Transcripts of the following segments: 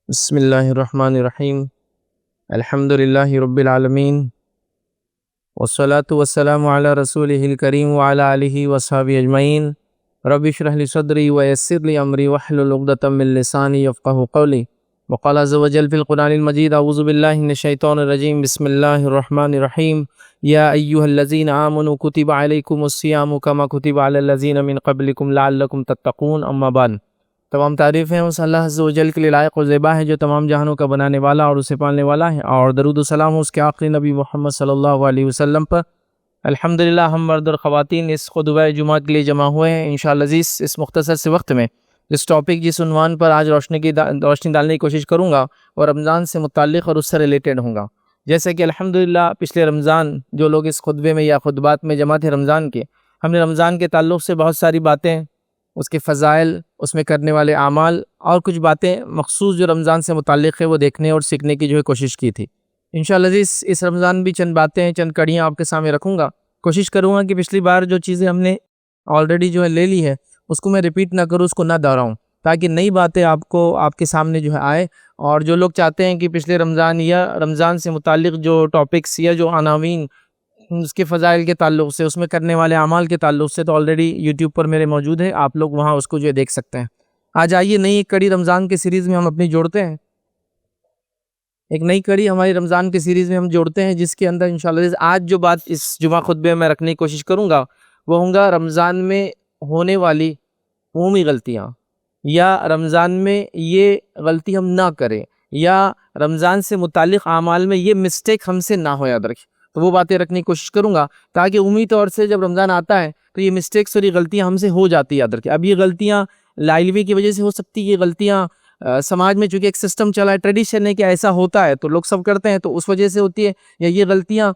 بسم اللہ الرحمن الرحیم الحمد للہ رب العالمین والصلاة والسلام علی رسولہ الکریم وعلی آلہ وصحبہ اجمعین رب اشرح لی صدری ویسر لی امری واحلل عقدۃ من لسانی یفقہوا قولی وقال عز وجل فی القرآن المجید اعوذ باللہ من الشیطان الرجیم بسم اللہ الرحمن الرحیم یا ایہا الذین آمنوا کتب علیکم الصیام کما کتب علی الذین من قبلکم لعلکم تتقون اما بعد۔ تمام تعریفیں اس اللہ عز و جل کے لیے لائق و زیبا ہے جو تمام جہانوں کا بنانے والا اور اسے پالنے والا ہے، اور درود و سلام اس کے آخری نبی محمد صلی اللہ علیہ وسلم پر۔ الحمدللہ ہم مرد اور خواتین اس خطبہ جمعہ کے لیے جمع ہوئے ہیں انشاءاللہ عزیز۔ اس مختصر سے وقت میں جس عنوان پر آج روشنی ڈالنے کی کوشش کروں گا وہ رمضان سے متعلق اور اس سے ریلیٹڈ ہوں گا۔ جیسے کہ الحمدللہ پچھلے رمضان جو لوگ اس خطبے میں یا خطبات میں جمع تھے رمضان کے، ہم نے رمضان کے تعلق سے بہت ساری باتیں، اس کے فضائل، اس میں کرنے والے اعمال اور کچھ باتیں مخصوص جو رمضان سے متعلق ہے وہ دیکھنے اور سیکھنے کی کوشش کی تھی۔ انشاءاللہ عزیز اس رمضان بھی چند باتیں، چند کڑیاں آپ کے سامنے رکھوں گا۔ کوشش کروں گا کہ پچھلی بار جو چیزیں ہم نے آلریڈی لے لی ہے اس کو میں ریپیٹ نہ کروں، اس کو نہ دہراؤں، تاکہ نئی باتیں آپ کے سامنے آئے۔ اور جو لوگ چاہتے ہیں کہ پچھلے رمضان یا رمضان سے متعلق جو ٹاپکس یا جو عناوین اس کے فضائل کے تعلق سے، اس میں کرنے والے اعمال کے تعلق سے، تو آلریڈی یوٹیوب پر میرے موجود ہے، آپ لوگ وہاں اس کو دیکھ سکتے ہیں۔ آج آئیے نئی ایک کڑی رمضان کے سیریز میں ہم اپنی جوڑتے ہیں، ایک نئی کڑی ہماری رمضان کے سیریز میں ہم جوڑتے ہیں، جس کے اندر انشاءاللہ آج جو بات اس جمعہ خطبے میں رکھنے کی کوشش کروں گا وہ ہوں گا رمضان میں ہونے والی عمومی غلطیاں، یا رمضان میں یہ غلطی ہم نہ کریں، یا رمضان سے متعلق اعمال میں یہ مسٹیک ہم سے نہ ہو، یاد رکھیں۔ تو وہ باتیں رکھنے کی کوشش کروں گا تاکہ عمومی طور سے جب رمضان آتا ہے تو یہ مسٹیکس اور یہ غلطیاں ہم سے ہو جاتی ہے، یاد رکھیں۔ اب یہ غلطیاں لا علمی کی وجہ سے ہو سکتی ہے، یہ غلطیاں سماج میں چونکہ ایک سسٹم چلا ہے، ٹریڈیشن ہے کہ ایسا ہوتا ہے تو لوگ سب کرتے ہیں تو اس وجہ سے ہوتی ہے، یا یہ غلطیاں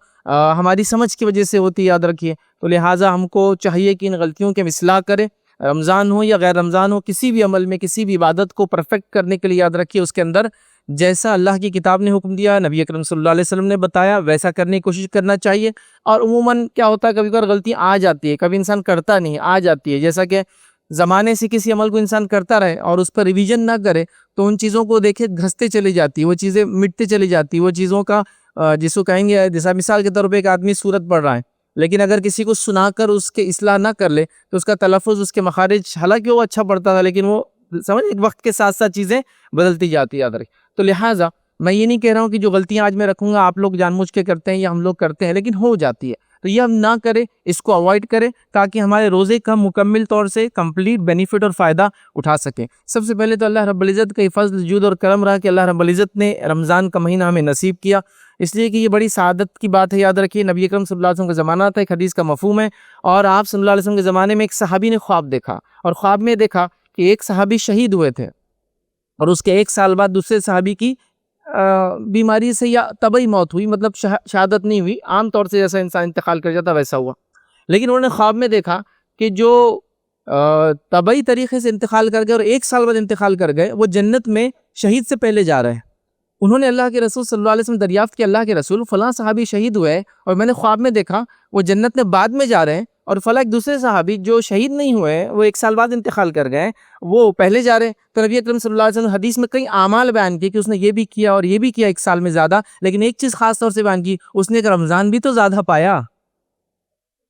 ہماری سمجھ کی وجہ سے ہوتی ہے، یاد رکھیے۔ تو لہٰذا ہم کو چاہیے کہ ان غلطیوں کے اصلاح کریں، رمضان ہو یا غیر رمضان ہو، کسی بھی عمل میں کسی بھی عبادت کو پرفیکٹ کرنے کے لیے یاد رکھیے اس کے اندر جیسا اللہ کی کتاب نے حکم دیا، نبی اکرم صلی اللہ علیہ وسلم نے بتایا، ویسا کرنے کی کوشش کرنا چاہیے۔ اور عموماً کیا ہوتا ہے، کبھی کبھار غلطی آ جاتی ہے، کبھی انسان کرتا نہیں، آ جاتی ہے، جیسا کہ زمانے سے کسی عمل کو انسان کرتا رہے اور اس پر ریویژن نہ کرے تو ان چیزوں کو دیکھے گھستے چلی جاتی، وہ چیزیں مٹتے چلی جاتی، وہ چیزوں کا جس کو کہیں گے، جیسا مثال کے طور پہ ایک آدمی سورت پڑھ رہا ہے، لیکن اگر کسی کو سنا کر اس کے اصلاح نہ کر لے تو اس کا تلفظ، اس کے مخارج، حالانکہ وہ اچھا پڑھتا تھا لیکن وہ ایک وقت کے ساتھ ساتھ چیزیں بدلتی جاتی، یاد رکھیں۔ تو لہٰذا میں یہ نہیں کہہ رہا ہوں کہ جو غلطیاں آج میں رکھوں گا آپ لوگ جان بوجھ کے کرتے ہیں یا ہم لوگ کرتے ہیں، لیکن ہو جاتی ہے، تو یہ ہم نہ کریں، اس کو اوائڈ کریں تاکہ ہمارے روزے کا مکمل طور سے کمپلیٹ بینیفٹ اور فائدہ اٹھا سکیں۔ سب سے پہلے تو اللہ رب العزت کا فضل، جود اور کرم رہا کہ اللہ رب العزت نے رمضان کا مہینہ ہمیں نصیب کیا، اس لیے کہ یہ بڑی سعادت کی بات ہے، یاد رکھیے۔ نبی اکرم صلی اللہ علیہ وسلم کا زمانہ تھا، ایک حدیث کا مفہوم ہے، اور آپ صلی اللہ علیہ وسلم کے زمانے میں ایک صحابی نے خواب دیکھا، اور خواب میں دیکھا کہ ایک صحابی شہید ہوئے تھے، اور اس کے ایک سال بعد دوسرے صحابی کی بیماری سے یا طبعی موت ہوئی، مطلب شہادت نہیں ہوئی، عام طور سے جیسا انسان انتقال کر جاتا ویسا ہوا، لیکن انہوں نے خواب میں دیکھا کہ جو طبعی طریقے سے انتقال کر گئے اور ایک سال بعد انتقال کر گئے وہ جنت میں شہید سے پہلے جا رہے ہیں۔ انہوں نے اللہ کے رسول صلی اللہ علیہ وسلم دریافت کیا، اللہ کے رسول فلاں صحابی شہید ہوئے اور میں نے خواب میں دیکھا وہ جنت میں بعد میں جا رہے ہیں، اور فلاں ایک دوسرے صحابی جو شہید نہیں ہوئے وہ ایک سال بعد انتقال کر گئے وہ پہلے جا رہے ہیں۔ تو نبی اکرم صلی اللہ علیہ وسلم حدیث میں کئی اعمال بیان کیے کہ اس نے یہ بھی کیا اور یہ بھی کیا ایک سال میں زیادہ، لیکن ایک چیز خاص طور سے بیان کی، اس نے ایک رمضان بھی تو زیادہ پایا،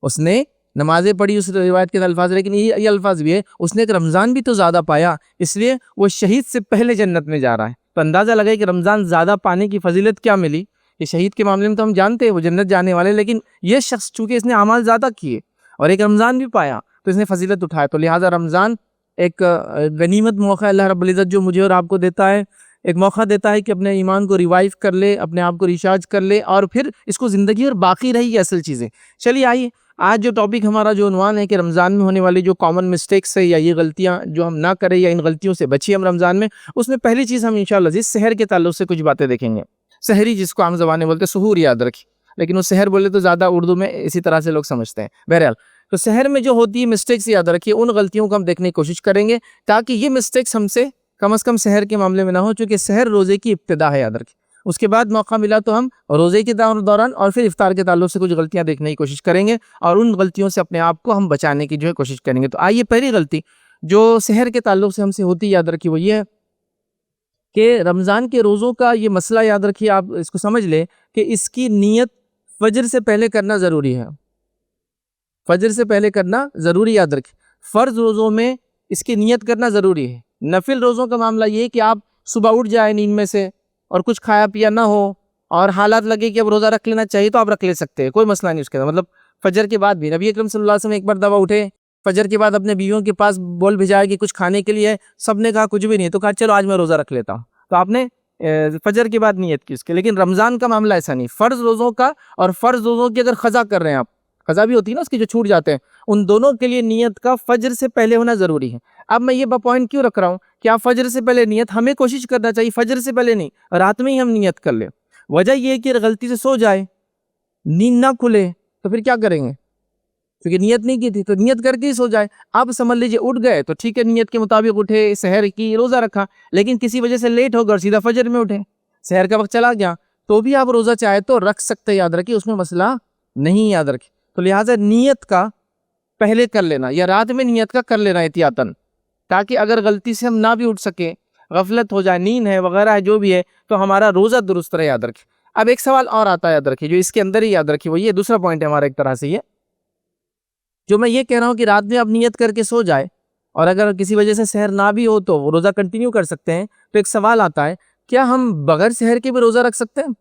اس نے نمازیں پڑھی اس روایت کے الفاظ، لیکن یہ الفاظ بھی ہے اس نے ایک رمضان بھی تو زیادہ پایا، اس لیے وہ شہید سے پہلے جنت میں جا رہا ہے۔ تو اندازہ لگائے کہ رمضان زیادہ پانے کی فضیلت کیا ملی۔ یہ شہید کے معاملے میں تو ہم جانتے ہیں وہ جنت جانے والے، لیکن یہ شخص چونکہ اس نے اعمال زیادہ کیے اور ایک رمضان بھی پایا تو اس نے فضیلت اٹھایا۔ تو لہٰذا رمضان ایک غنیمت موقع ہے، اللہ رب العزت جو مجھے اور آپ کو دیتا ہے، ایک موقع دیتا ہے کہ اپنے ایمان کو ریوائیو کر لے، اپنے آپ کو ریچارج کر لے، اور پھر اس کو زندگی اور باقی رہی اصل چیزیں۔ چلیے آئیے آج جو ٹاپک ہمارا جو عنوان ہے کہ رمضان میں ہونے والی جو کامن مسٹیکس ہے یا یہ غلطیاں جو ہم نہ کریں یا ان غلطیوں سے بچیں ہم رمضان میں، اس میں پہلی چیز ہم انشاءاللہ عزیز سحر کے تعلق سے کچھ باتیں دیکھیں گے۔ سحری جس کو عام زبان میں بولتے ہیں، سحور یاد رکھیں، لیکن وہ سحر بولے تو زیادہ اردو میں اسی طرح سے لوگ سمجھتے ہیں۔ بہرحال تو سحر میں جو ہوتی ہے مسٹیکس یاد رکھیے، ان غلطیوں کو ہم دیکھنے کی کوشش کریں گے تاکہ یہ مسٹیکس ہم سے کم از کم سحر کے معاملے میں نہ ہو، چونکہ سحر روزے کی ابتدا ہے، یاد رکھیں۔ اس کے بعد موقع ملا تو ہم روزے کے دوران اور پھر افطار کے تعلق سے کچھ غلطیاں دیکھنے کی کوشش کریں گے، اور ان غلطیوں سے اپنے آپ کو ہم بچانے کی کوشش کریں گے۔ تو آئیے پہلی غلطی جو سحر کے تعلق سے ہم سے ہوتی ہے یاد رکھیے وہ یہ ہے کہ رمضان کے روزوں کا یہ مسئلہ یاد رکھیے، آپ اس کو سمجھ لیں کہ اس کی نیت فجر سے پہلے کرنا ضروری ہے، فجر سے پہلے کرنا ضروری، یاد رکھیے۔ فرض روزوں میں اس کی نیت کرنا ضروری ہے۔ نفل روزوں کا معاملہ یہ ہے کہ آپ صبح اٹھ جائیں نیند میں سے اور کچھ کھایا پیا نہ ہو اور حالات لگے کہ اب روزہ رکھ لینا چاہیے تو آپ رکھ لے سکتے ہیں، کوئی مسئلہ نہیں اس کے اندر۔ مطلب فجر کے بعد بھی نبی اکرم صلی اللہ علیہ وسلم ایک بار دعویٰ اٹھے فجر کے بعد اپنے بیویوں کے پاس بول بھیجایا کہ کچھ کھانے کے لیے، سب نے کہا کچھ بھی نہیں، تو کہا چلو آج میں روزہ رکھ لیتا ہوں، تو آپ نے فجر کے بعد نیت کی اس کے۔ لیکن رمضان کا معاملہ ایسا نہیں، فرض روزوں کا اور فرض روزوں کی اگر قضا کر رہے ہیں آپ، قضا بھی ہوتی ہے نا اس کی جو چھوٹ جاتے ہیں، ان دونوں کے لیے نیت کا فجر سے پہلے ہونا ضروری ہے۔ اب میں یہ پوائنٹ کیوں رکھ رہا ہوں کہ آپ فجر سے پہلے نیت، ہمیں کوشش کرنا چاہیے فجر سے پہلے نہیں، رات میں ہی ہم نیت کر لیں۔ وجہ یہ ہے کہ غلطی سے سو جائے، نیند نہ کھلے تو پھر کیا کریں گے، کیونکہ نیت نہیں کی تھی، تو نیت کر کے ہی سو جائے۔ آپ سمجھ لیجیے اٹھ گئے تو ٹھیک ہے، نیت کے مطابق اٹھے، سحر کی، روزہ رکھا، لیکن کسی وجہ سے لیٹ ہو گئے اور سیدھا فجر میں اٹھے، سحر کا وقت چلا گیا، تو بھی آپ روزہ چاہے تو رکھ سکتے، یاد رکھیے اس میں مسئلہ نہیں، یاد رکھیے۔ تو لہٰذا نیت کا پہلے کر لینا یا رات میں نیت کا کر لینا احتیاطاً، تاکہ اگر غلطی سے ہم نہ بھی اٹھ سکیں، غفلت ہو جائے، نیند ہے وغیرہ ہے جو بھی ہے، تو ہمارا روزہ درست رہے، یاد رکھیے۔ اب ایک سوال اور آتا ہے، یاد رکھیے، جو اس کے اندر ہی یاد رکھیے، وہ یہ دوسرا پوائنٹ ہے ہمارا ایک طرح سے، یہ جو میں یہ کہہ رہا ہوں کہ رات میں آپ نیت کر کے سو جائے اور اگر کسی وجہ سے سحر نہ بھی ہو تو وہ روزہ کنٹینیو کر سکتے ہیں، تو ایک سوال آتا ہے کیا ہم بغیر سحر کے بھی روزہ رکھ سکتے ہیں؟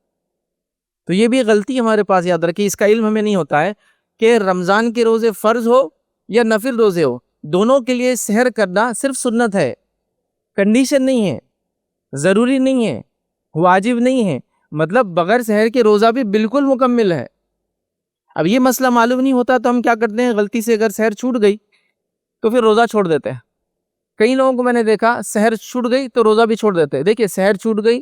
تو یہ بھی غلطی ہمارے پاس، یاد رکھیے، اس کا علم ہمیں نہیں ہوتا ہے کہ رمضان کے روزے فرض ہو یا نفل روزے ہو، دونوں کے لیے سحر کرنا صرف سنت ہے، کنڈیشن نہیں ہے، ضروری نہیں ہے، واجب نہیں ہے، مطلب بغیر سحر کے روزہ بھی بالکل مکمل ہے۔ اب یہ مسئلہ معلوم نہیں ہوتا تو ہم کیا کرتے ہیں، غلطی سے اگر سحر چھوٹ گئی تو پھر روزہ چھوڑ دیتے ہیں۔ کئی لوگوں کو میں نے دیکھا سحر چھوٹ گئی تو روزہ بھی چھوڑ دیتے ہیں۔ دیکھیے سحر چھوٹ گئی،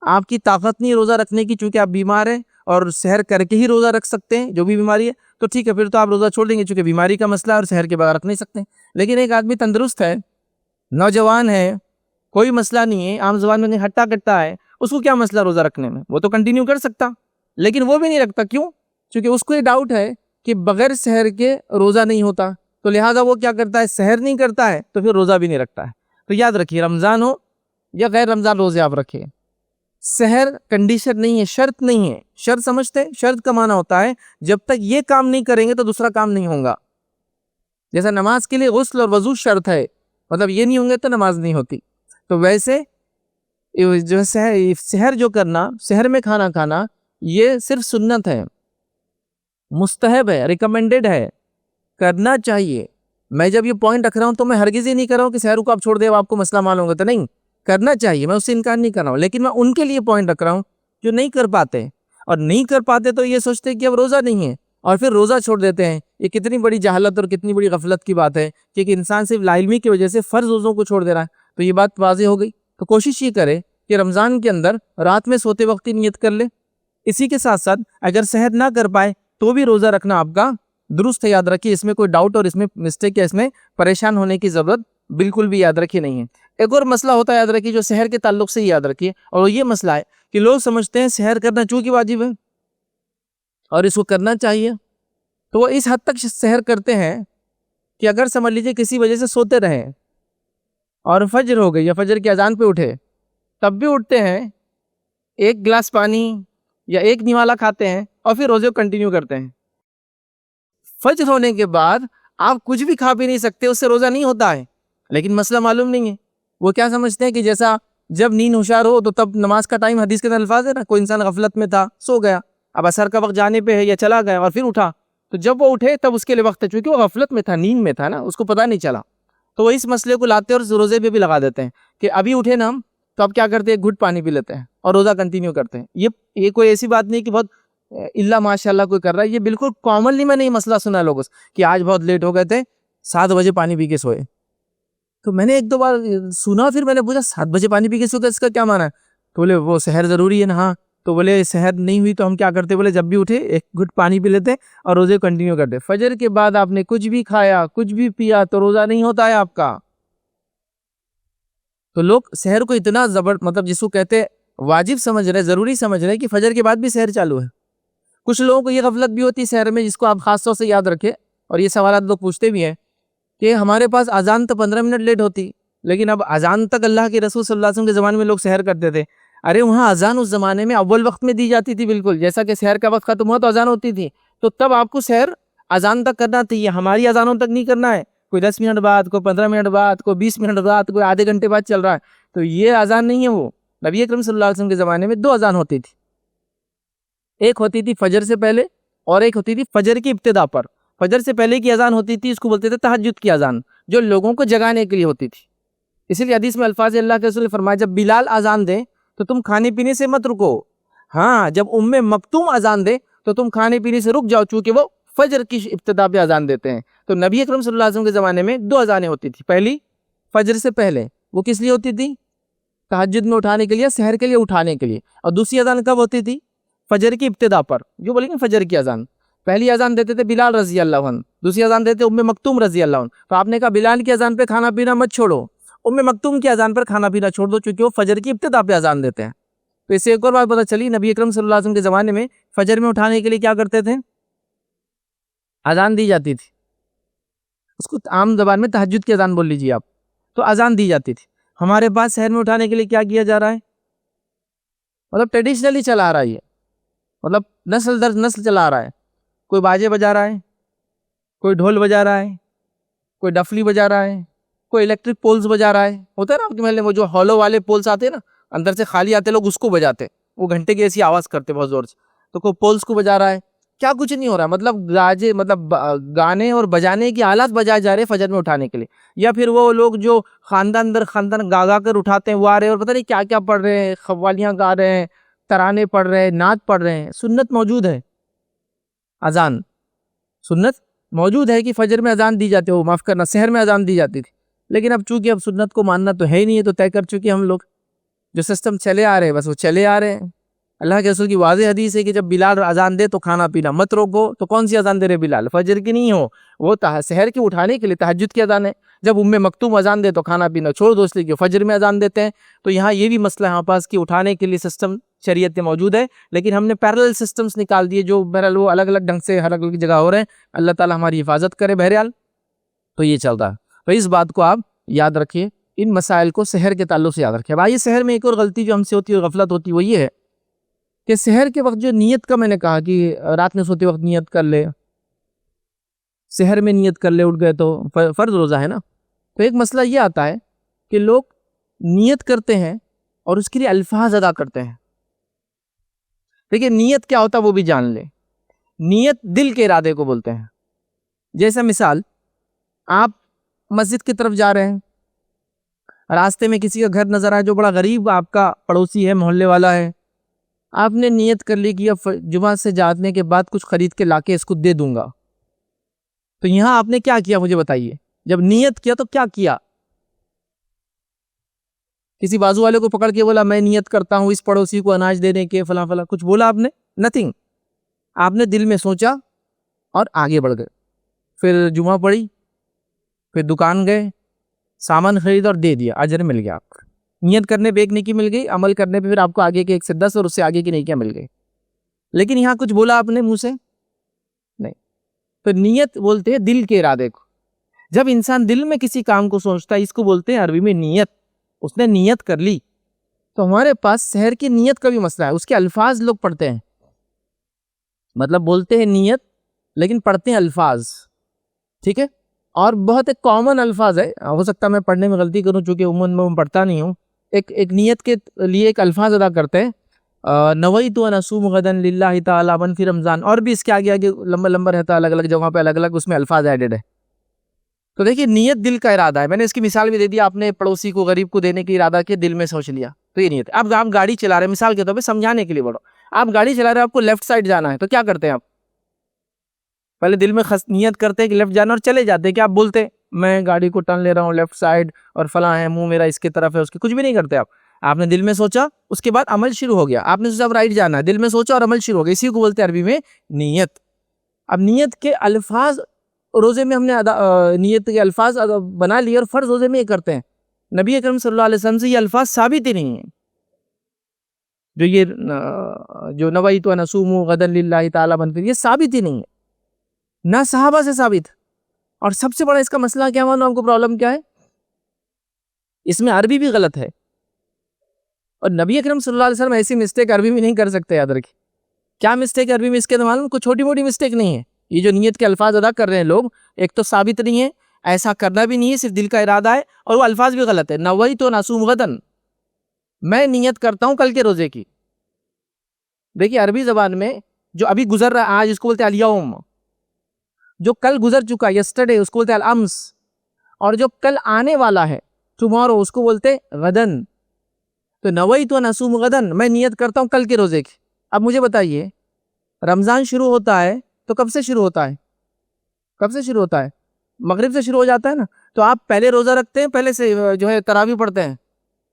آپ کی طاقت نہیں روزہ رکھنے کی، چونکہ آپ بیمار ہیں اور سحر کر کے ہی روزہ رکھ سکتے ہیں، جو بھی بیماری ہے، تو ٹھیک ہے پھر تو آپ روزہ چھوڑ دیں گے، چونکہ بیماری کا مسئلہ ہے اور سحر کے بغیر رکھ نہیں سکتے۔ لیکن ایک آدمی تندرست ہے، نوجوان ہے، کوئی مسئلہ نہیں ہے، عام زبان میں ہٹا کٹا ہے، اس کو کیا مسئلہ روزہ رکھنے میں، وہ تو کنٹینیو کر سکتا، لیکن وہ بھی نہیں رکھتا، کیوں؟ کیونکہ اس کو یہ ڈاؤٹ ہے کہ بغیر سحر کے روزہ نہیں ہوتا، تو لہٰذا وہ کیا کرتا ہے، سحر نہیں کرتا ہے تو پھر روزہ بھی نہیں رکھتا ہے۔ تو یاد رکھیے رمضان ہو یا غیر رمضان روزے آپ رکھیں، سحر کنڈیشن نہیں ہے، شرط نہیں ہے۔ شرط سمجھتے ہیں؟ شرط کا معنی ہوتا ہے جب تک یہ کام نہیں کریں گے تو دوسرا کام نہیں ہوگا۔ جیسا نماز کے لیے غسل اور وضو شرط ہے، مطلب یہ نہیں ہوں گے تو نماز نہیں ہوتی، تو ویسے جو سحر جو کرنا، سحر میں کھانا کھانا، یہ صرف سنت ہے، مستحب ہے، ریکمینڈڈ ہے، کرنا چاہیے۔ میں جب یہ پوائنٹ رکھ رہا ہوں تو میں ہرگز یہ نہیں کر رہا ہوں کہ سحر کو آپ چھوڑ دیں آپ کو مسئلہ معلوم ہوگا، تو نہیں، کرنا چاہیے، میں اس سے انکار نہیں کر رہا ہوں، لیکن میں ان کے لیے پوائنٹ رکھ رہا ہوں جو نہیں کر پاتے، اور نہیں کر پاتے تو یہ سوچتے ہیں کہ اب روزہ نہیں ہے اور پھر روزہ چھوڑ دیتے ہیں۔ یہ کتنی بڑی جہالت اور کتنی بڑی غفلت کی بات ہے کہ ایک انسان صرف لا علمی کی وجہ سے فرض روزوں کو چھوڑ دے رہا ہے۔ تو یہ بات واضح ہو گئی، تو کوشش یہ کرے کہ رمضان کے اندر رات میں سوتے وقت ہی نیت کر لے۔ اسی کے ساتھ ساتھ اگر سحر نہ کر پائے تو بھی روزہ رکھنا آپ کا درست ہے، یاد رکھیے، اس میں کوئی ڈاؤٹ اور اس میں مسٹیک ہے، اس میں پریشان ہونے کی ضرورت بالکل بھی، یاد رکھیے، نہیں ہے۔ ایک اور مسئلہ ہوتا ہے، یاد رکھیے، جو سحر کے تعلق سے ہی یاد رکھیے، اور یہ مسئلہ ہے کہ لوگ سمجھتے ہیں سحر کرنا چونکہ واجب ہے اور اس کو کرنا چاہیے، تو وہ اس حد تک سحر کرتے ہیں کہ اگر سمجھ لیجیے کسی وجہ سے سوتے رہے اور فجر ہو گئی یا فجر کی اذان پہ اٹھے، تب بھی اٹھتے ہیں، ایک گلاس پانی یا ایک نوالا کھاتے ہیں اور پھر روزے کو کنٹینیو کرتے ہیں۔ فجر ہونے کے بعد آپ کچھ بھی کھا بھی نہیں سکتے، اس سے روزہ نہیں ہوتا ہے، لیکن مسئلہ معلوم نہیں ہے۔ وہ کیا سمجھتے ہیں کہ جیسا جب نیند ہوشیار ہو تو تب نماز کا ٹائم، حدیث کے اندر الفاظ ہے نا، کوئی انسان غفلت میں تھا، سو گیا، اب عصر کا وقت جانے پہ ہے یا چلا گیا اور پھر اٹھا، تو جب وہ اٹھے تب اس کے لیے وقت ہے، چونکہ وہ غفلت میں تھا، نیند میں تھا نا، اس کو پتہ نہیں چلا، تو وہ اس مسئلے کو لاتے اور روزے پہ بھی لگا دیتے ہیں کہ ابھی اٹھے نا ہم، تو اب کیا کرتے ہیں، ایک گھٹ پانی پی لیتے ہیں اور روزہ کنٹینیو کرتے ہیں۔ یہ کوئی ایسی بات نہیں کہ بہت اللہ ماشاء اللہ کوئی کر رہا ہے، یہ بالکل کامنلی میں نے یہ مسئلہ سنا ہے لوگوں سے کہ آج بہت لیٹ ہو گئے تھے، 7 بجے پانی پی کے سوئے۔ تو میں نے ایک دو بار سنا، پھر میں نے پوچھا 7 بجے پانی پی کے سوئے، اس کا کیا معنی ہے؟ تو بولے وہ سحر ضروری ہے نا، ہاں، تو بولے سحر نہیں ہوئی تو ہم کیا کرتے، بولے جب بھی اٹھے ایک گھٹ پانی پی لیتے اور روزے کنٹینیو کرتے۔ فجر کے بعد آپ نے کچھ بھی کھایا، کچھ بھی پیا تو روزہ نہیں ہوتا ہے آپ کا۔ تو لوگ سحر کو اتنا مطلب جس کو کہتے واجب سمجھ رہے، ضروری سمجھ رہے کہ فجر کے بعد بھی سحر چالو ہے۔ کچھ لوگوں کو یہ غفلت بھی ہوتی ہے سحر میں، جس کو آپ خاص طور سے یاد رکھیں، اور یہ سوالات لوگ پوچھتے بھی ہیں کہ ہمارے پاس اذان تو 15 منٹ لیٹ ہوتی، لیکن اب اذان تک اللہ کے رسول صلی اللہ علیہ وسلم کے زمانے میں لوگ سحر کرتے تھے. ارے وہاں اذان اس زمانے میں اول وقت میں دی جاتی تھی، بالکل جیسا کہ سحر کا وقت ختم ہوا تو اذان ہوتی تھی، تو تب آپ کو سحر اذان تک کرنا تھی. ہماری اذانوں تک نہیں کرنا ہے، کوئی 10 منٹ بعد، کوئی 15 منٹ بعد، کوئی 20 منٹ بعد، کوئی آدھے گھنٹے بعد چل رہا ہے. تو یہ اذان نہیں ہے. وہ نبی اکرم صلی اللہ علیہ وسلم کے زمانے میں 2 اذان ہوتی تھی. ایک ہوتی تھی فجر سے پہلے اور ایک ہوتی تھی فجر کی ابتدا پر. فجر سے پہلے کی اذان ہوتی تھی، اس کو بولتے تھے تہجد کی اذان، جو لوگوں کو جگانے کے لیے ہوتی تھی. اسی لیے حدیث میں الفاظ اللہ کے رسول نے فرمایا جب بلال اذان دے تو تم کھانے پینے سے مت رکو. ہاں جب مکتوم اذان دے تو تم کھانے پینے سے رک جاؤ، چونکہ وہ فجر کی ابتدا پہ اذان دیتے ہیں. تو نبی اکرم صلی اللہ علیہ وسلم کے زمانے میں 2 اذانیں ہوتی تھی. پہلی فجر سے پہلے، وہ کس لیے ہوتی تھی؟ تہجد میں اٹھانے کے لیے، سحر کے لیے اٹھانے کے لیے. اور دوسری اذان کب ہوتی تھی؟ فجر کی ابتدا پر، جو بولیں گے فجر کی اذان. پہلی اذان دیتے تھے بلال رضی اللہ عنہ، دوسری اذان دیتے مکتوم رضی اللہ عنہ. تو آپ نے کہا بلال کی اذان پہ کھانا پینا مت چھوڑو، مکتوم کی اذان پر کھانا پینا چھوڑ دو، چونکہ وہ فجر کی ابتدا پہ اذان دیتے ہیں. تو اس سے ایک اور بات پتہ چلی، نبی اکرم صلی اللہ علیہ وسلم کے زمانے میں فجر میں اٹھانے کے لیے کیا کرتے تھے؟ اذان دی جاتی تھی. اس کو عام زبان میں تہجد کی اذان بول لیجیے آپ. تو اذان دی جاتی تھی. ہمارے پاس سحر میں اٹھانے کے لیے کیا کیا جا رہا ہے؟ مطلب ٹریڈیشنلی چلا آ رہا ہے، مطلب نسل در نسل چلا آ رہا ہے. کوئی باجے بجا رہا ہے، کوئی ڈھول بجا رہا ہے، کوئی ڈفلی بجا رہا ہے، کوئی الیکٹرک پولز بجا رہا ہے. ہوتا ہے نا آپ کے محلے میں جو ہالو والے پولز آتے ہیں نا، اندر سے خالی آتے لوگ اس کو بجاتے، وہ گھنٹے کی ایسی آواز کرتے بہت زور سے. تو کوئی پولز کو بجا رہا ہے. کیا کچھ نہیں ہو رہا ہے، مطلب گانے اور بجانے کی آلات بجائے جا رہے فجر میں اٹھانے کے لیے. یا پھر وہ لوگ جو خاندان در خاندان گا کر اٹھاتے ہیں وہ آ رہے ہیں اور پتہ نہیں کیا کیا پڑھ رہے ہیں، قوالیاں گا رہے ہیں، ترانے پڑھ رہے ہیں، نعت پڑھ رہے ہیں. سنت موجود ہے، اذان سنت موجود ہے کہ فجر میں اذان دی جاتی ہے، وہ معاف کرنا سحر میں اذان دی جاتی تھی. لیکن اب چونکہ اب سنت کو ماننا تو ہے ہی نہیں ہے، تو طے کر چکے ہم لوگ جو سسٹم چلے آ رہے ہیں بس وہ چلے آ رہے ہیں. اللہ کے رسول کی واضح حدیث ہے کہ جب بلال اذان دے تو کھانا پینا مت روکو. تو کون سی اذان دے رہے بلال؟ فجر کی نہیں ہو، وہ سحر کی اٹھانے کے لیے تہجد کی اذان ہے. جب مکتوم اذان دے تو کھانا پینا چھوڑ دو، اس لیے کہ فجر میں اذان دیتے ہیں. تو یہاں یہ بھی مسئلہ ہے پاس کہ اٹھانے کے لیے سسٹم شریعت میں موجود ہے، لیکن ہم نے پیرلل سسٹمز نکال دیے جو بہرحال وہ الگ الگ ڈھنگ سے ہر الگ جگہ ہو رہے ہیں. اللہ تعالی ہماری حفاظت کرے. بہرحال تو یہ چل رہا ہے. تو اس بات کو آپ یاد رکھیے، ان مسائل کو سحر کے تعلق سے یاد رکھیے. بھائی سحر میں ایک اور غلطی جو ہم سے ہوتی ہے، غفلت ہوتی ہے، وہ یہ ہے کہ سحر کے وقت جو نیت کا میں نے کہا کہ رات میں سوتے وقت نیت کر لے، سحر میں نیت کر لے، اٹھ گئے تو فرض روزہ ہے نا. تو ایک مسئلہ یہ آتا ہے کہ لوگ نیت کرتے ہیں اور اس کے لیے الفاظ ادا کرتے ہیں. دیکھیں نیت کیا ہوتا ہے وہ بھی جان لے. نیت دل کے ارادے کو بولتے ہیں. جیسا مثال، آپ مسجد کی طرف جا رہے ہیں، راستے میں کسی کا گھر نظر آئے جو بڑا غریب آپ کا پڑوسی ہے، محلے والا ہے. آپ نے نیت کر لی کہ اب جمعہ سے جانے کے بعد کچھ خرید کے لا کے اس کو دے دوں گا. تو یہاں آپ نے کیا کیا مجھے بتائیے؟ جب نیت کیا تو کیا کیا؟ کسی بازو والے کو پکڑ کے بولا میں نیت کرتا ہوں اس پڑوسی کو اناج دینے کے فلاں فلاں، کچھ بولا آپ نے؟ نتھنگ. آپ نے دل میں سوچا اور آگے بڑھ گئے. پھر جمعہ پڑھی، پھر دکان گئے، سامان خرید اور دے دیا، اجر مل گیا آپ کو. نیت کرنے پہ ایک نیکی مل گئی، عمل کرنے پہ پھر آپ کو آگے کے 1 سے 10 اور اس سے آگے کی نیکیاں مل گئی. لیکن یہاں کچھ بولا آپ نے منہ سے؟ نہیں. تو نیت بولتے ہیں دل کے ارادے کو. جب انسان دل میں کسی کام کو سوچتا ہے، اس کو بولتے ہیں عربی میں نیت. اس نے نیت کر لی. تو ہمارے پاس سحر کی نیت کا بھی مسئلہ ہے. اس کے الفاظ لوگ پڑھتے ہیں، مطلب بولتے ہیں نیت لیکن پڑھتے ہیں الفاظ. ٹھیک ہے. اور بہت ایک کامن الفاظ ہے، ہو سکتا ہے میں پڑھنے میں غلطی کروں چونکہ عموماً میں پڑھتا نہیں ہوں. ایک نیت کے لیے ایک الفاظ ادا کرتے ہیں، نویت ان اصوم غدا للہ تعالی من فی رمضان. اور بھی اس کے آگے آگے لمبا رہتا ہے، الگ الگ جگہوں پہ الگ الگ اس میں الفاظ ایڈڈ ہے. تو دیکھیے نیت دل کا ارادہ ہے. میں نے اس کی مثال بھی دے دی. آپ نے پڑوسی کو غریب کو دینے کی ارادہ کے دل میں سوچ لیا، تو یہ نیت ہے. اب آپ گاڑی چلا رہے ہیں، مثال کے طور پہ سمجھانے کے لیے بڑھو، آپ گاڑی چلا رہے ہیں، آپ کو لیفٹ سائڈ جانا ہے، تو کیا کرتے ہیں آپ؟ پہلے دل میں نیت کرتے ہیں کہ لیفٹ جانا اور چلے جاتے ہیں. کہ آپ بولتے میں گاڑی کو ٹرن لے رہا ہوں لیفٹ سائڈ اور فلاں ہے، منہ میرا اس کی طرف ہے، اس کی کچھ بھی نہیں کرتے آپ نے دل میں سوچا، اس کے بعد عمل شروع ہو گیا. آپ نے سوچا اب رائٹ جانا ہے، دل میں سوچا اور عمل شروع ہو گیا. اسی کو بولتے ہیں عربی میں نیت. اب نیت کے الفاظ روزے میں ہم نے نیت کے الفاظ بنا لیے اور فرض روزے میں یہ کرتے ہیں. نبی اکرم صلی اللہ علیہ وسلم سے یہ الفاظ ثابت ہی نہیں ہیں. جو نویت ان اصوم غدا للہ تعالی من فی، یہ ثابت ہی نہیں ہے، نہ صحابہ سے ثابت. اور سب سے بڑا اس کا مسئلہ کیا معلوم آپ کو؟ پرابلم کیا ہے اس میں عربی بھی غلط ہے، اور نبی اکرم صلی اللہ علیہ وسلم ایسی مسٹیک عربی میں نہیں کر سکتے. یاد رکھیں کیا مسٹیک عربی میں اس کے معلوم کوئی چھوٹی موٹی مسٹیک نہیں ہے. یہ جو نیت کے الفاظ ادا کر رہے ہیں لوگ، ایک تو ثابت نہیں ہے، ایسا کرنا بھی نہیں ہے، صرف دل کا ارادہ ہے، اور وہ الفاظ بھی غلط ہے. نویت ان اصوم غدن، میں نیت کرتا ہوں کل کے روزے کی. دیکھیے عربی زبان میں جو ابھی گزر رہا ہے آج اس کو بولتے ہیں الیوم، جو کل گزر چکا یسٹرڈے اس کو بولتے ہیں الامس، اور جو کل آنے والا ہے ٹمارو اس کو بولتے ہیں غدن. تو نویت ان اصوم غدن، میں نیت کرتا ہوں کل کے روزے کی. اب مجھے بتائیے رمضان شروع ہوتا ہے تو کب سے شروع ہوتا ہے؟ کب سے شروع ہوتا ہے؟ مغرب سے شروع ہو جاتا ہے نا. تو آپ پہلے روزہ رکھتے ہیں، پہلے سے جو ہے تراویح پڑھتے ہیں،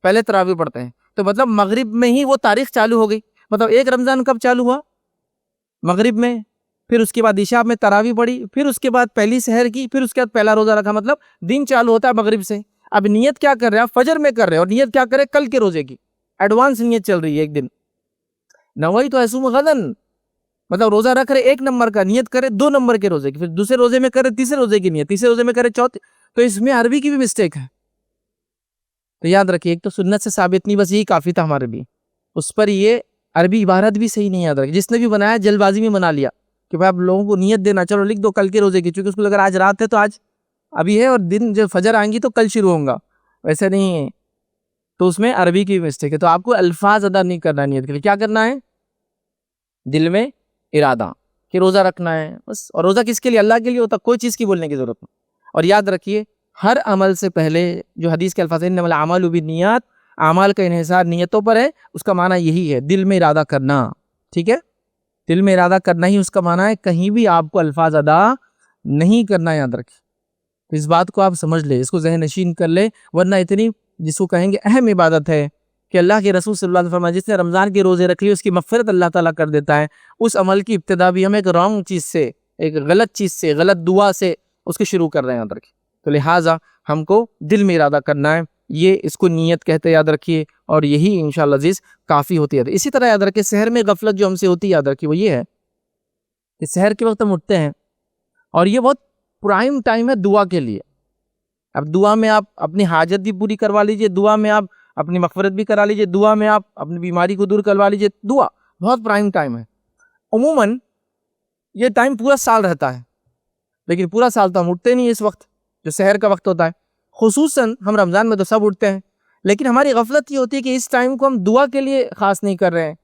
پہلے تراویح پڑھتے ہیں، تو مطلب مغرب میں ہی وہ تاریخ چالو ہو گئی. مطلب ایک رمضان کب چالو ہوا؟ مغرب میں، پھر اس کے بعد عشاء میں تراویح پڑھی، پھر اس کے بعد پہلی سحر کی، پھر اس کے بعد پہلا روزہ رکھا. مطلب دن چالو ہوتا ہے مغرب سے. اب نیت کیا کر رہے ہیں؟ فجر میں کر رہے ہیں، اور نیت کیا کرے؟ کل کے روزے کی ایڈوانس نیت چل رہی ہے ایک دن. نویت ان اصوم غدن مطلب روزہ رکھ رہے ایک نمبر کا، نیت کرے 2 نمبر کے روزے کی، پھر دوسرے روزے میں کرے تیسرے روزے کی نیت، تیسرے روزے میں کرے چوتھے. تو اس میں عربی کی بھی مسٹیک ہے. تو یاد رکھیے ایک تو سنت سے ثابت نہیں، بس یہی کافی تھا ہمارے بھی. اس پر یہ عربی عبارت بھی صحیح نہیں. یاد رکھیے جس نے بھی بنایا جلد بازی میں بنا لیا کہ بھائی آپ لوگوں کو نیت دینا، چلو لکھ دو کل کے روزے کی، چونکہ اس کو اگر آج رات ہے تو آج ابھی ہے، اور دن جو فجر آئیں گی تو کل شروع ہوں گا، ویسے نہیں ہے. تو اس میں عربی کی بھی مسٹیک ہے. تو آپ کو الفاظ ادا نہیں کرنا نیت کے لیے. کیا کرنا ہے؟ دل میں ارادہ کہ روزہ رکھنا ہے بس. اور روزہ کس کے لیے؟ اللہ کے لیے ہوتا، کوئی چیز کی بولنے کی ضرورت نہیں. اور یاد رکھیے ہر عمل سے پہلے جو حدیث کے الفاظ ہیں انما الاعمال بالنیات، اعمال کا انحصار نیتوں پر ہے، اس کا معنی یہی ہے دل میں ارادہ کرنا. ٹھیک ہے، دل میں ارادہ کرنا ہی اس کا معنی ہے، کہیں بھی آپ کو الفاظ ادا نہیں کرنا. یاد رکھیے تو اس بات کو آپ سمجھ لیں، اس کو ذہن نشین کر لیں، ورنہ اتنی جس کو کہیں گے اہم عبادت ہے کہ اللہ کے رسول صلی اللہ علیہ وسلم فرمایا جس نے رمضان کے روزے رکھ لی اس کی مغفرت اللہ تعالیٰ کر دیتا ہے. اس عمل کی ابتدا بھی ہم ایک رانگ چیز سے، ایک غلط چیز سے، غلط دعا سے اس کے شروع کر رہے ہیں. یاد رکھیے تو لہٰذا ہم کو دل میں ارادہ کرنا ہے، یہ اس کو نیت کہتے ہیں. یاد رکھیے اور یہی انشاءاللہ عزیز کافی ہوتی ہے. اسی طرح یاد رکھیے سحر میں غفلت جو ہم سے ہوتی ہے، یاد رکھیے وہ یہ ہے کہ سحر کے وقت ہم اٹھتے ہیں اور یہ بہت پرائم ٹائم ہے دعا کے لیے. اب دعا میں آپ اپنی حاجت بھی پوری کروا لیجئے، دعا میں آپ اپنی مغفرت بھی کرا لیجئے، دعا میں آپ اپنی بیماری کو دور کروا لیجئے. دعا بہت پرائم ٹائم ہے. عموماً یہ ٹائم پورا سال رہتا ہے، لیکن پورا سال تو ہم اٹھتے نہیں اس وقت جو سحر کا وقت ہوتا ہے. خصوصاً ہم رمضان میں تو سب اٹھتے ہیں، لیکن ہماری غفلت یہ ہوتی ہے کہ اس ٹائم کو ہم دعا کے لیے خاص نہیں کر رہے ہیں،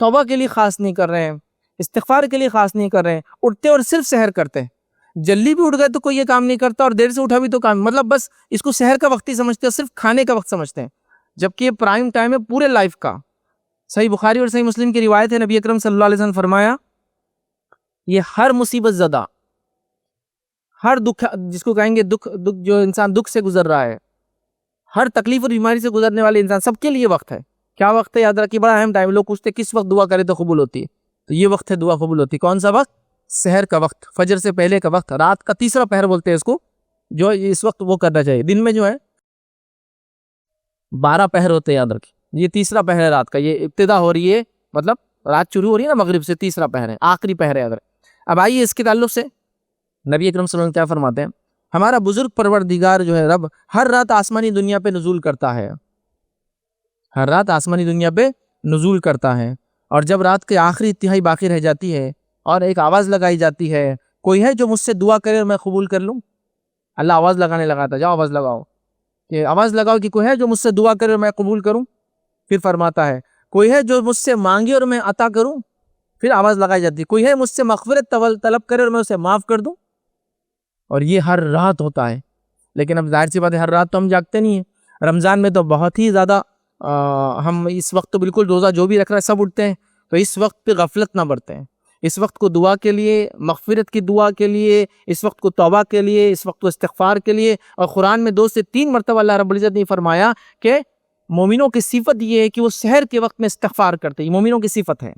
توبہ کے لیے خاص نہیں کر رہے ہیں، استغفار کے لیے خاص نہیں کر رہے ہیں. اٹھتے اور صرف سحر کرتے ہیں. جلدی بھی اٹھ گئے تو کوئی یہ کام نہیں کرتا، اور دیر سے اٹھا بھی تو کام، مطلب بس اس کو سحر کا وقت ہی سمجھتے ہیں، صرف کھانے کا وقت سمجھتے ہیں، جبکہ یہ پرائم ٹائم ہے پورے لائف کا. صحیح بخاری اور صحیح مسلم کی روایت ہے، نبی اکرم صلی اللہ علیہ وسلم فرمایا یہ ہر مصیبت زدہ، ہر دکھ جس کو کہیں گے دکھ جو انسان دکھ سے گزر رہا ہے، ہر تکلیف اور بیماری سے گزرنے والے انسان سب کے لیے وقت ہے. کیا وقت ہے؟ یاد رکھیے بڑا اہم ٹائم. لوگ پوچھتے کس وقت دعا کرے تو قبول ہوتی ہے، تو یہ وقت ہے دعا قبول ہوتی ہے. کون سا وقت؟ سحر کا وقت، فجر سے پہلے کا وقت، رات کا تیسرا پہر بولتے ہیں اس کو، جو اس وقت وہ کرنا چاہیے. دن میں جو ہے 12 پہر ہوتے ہیں، یاد رکھیے یہ تیسرا پہر ہے رات کا. یہ ابتدا ہو رہی ہے، مطلب رات شروع ہو رہی ہے نا مغرب سے، تیسرا پہر ہے، آخری پہر ہے. یاد رکھیے. اب آئیے اس کے تعلق سے نبی اکرم صلی اللہ علیہ وسلم کیا فرماتے ہیں؟ ہمارا بزرگ پروردگار جو ہے رب ہر رات آسمانی دنیا پہ نزول کرتا ہے، ہر رات آسمانی دنیا پہ نزول کرتا ہے. اور جب رات کے آخری تہائی باقی رہ جاتی ہے اور ایک آواز لگائی جاتی ہے، کوئی ہے جو مجھ سے دعا کرے اور میں قبول کر لوں؟ اللہ آواز لگانے لگاتا، جاؤ آواز لگاؤ، کہ آواز لگاؤ کہ کوئی ہے جو مجھ سے دعا کرے اور میں قبول کروں. پھر فرماتا ہے کوئی ہے جو مجھ سے مانگے اور میں عطا کروں. پھر آواز لگائی جاتی ہے کوئی ہے مجھ سے مغفرت طلب کرے اور میں اسے معاف کر دوں. اور یہ ہر رات ہوتا ہے. لیکن اب ظاہر سی بات ہے ہر رات تو ہم جاگتے نہیں ہیں. رمضان میں تو بہت ہی زیادہ ہم اس وقت تو بالکل روزہ جو بھی رکھ رہا ہے سب اٹھتے ہیں، تو اس وقت پہ غفلت نہ برتے ہیں. اس وقت کو دعا کے لیے، مغفرت کی دعا کے لیے، اس وقت کو توبہ کے لیے، اس وقت کو استغفار کے لیے. اور قرآن میں 2 سے 3 مرتبہ اللہ رب العزت نے فرمایا کہ مومنوں کی صفت یہ ہے کہ وہ سحر کے وقت میں استغفار کرتے ہیں. یہ مومنوں کی صفت ہے.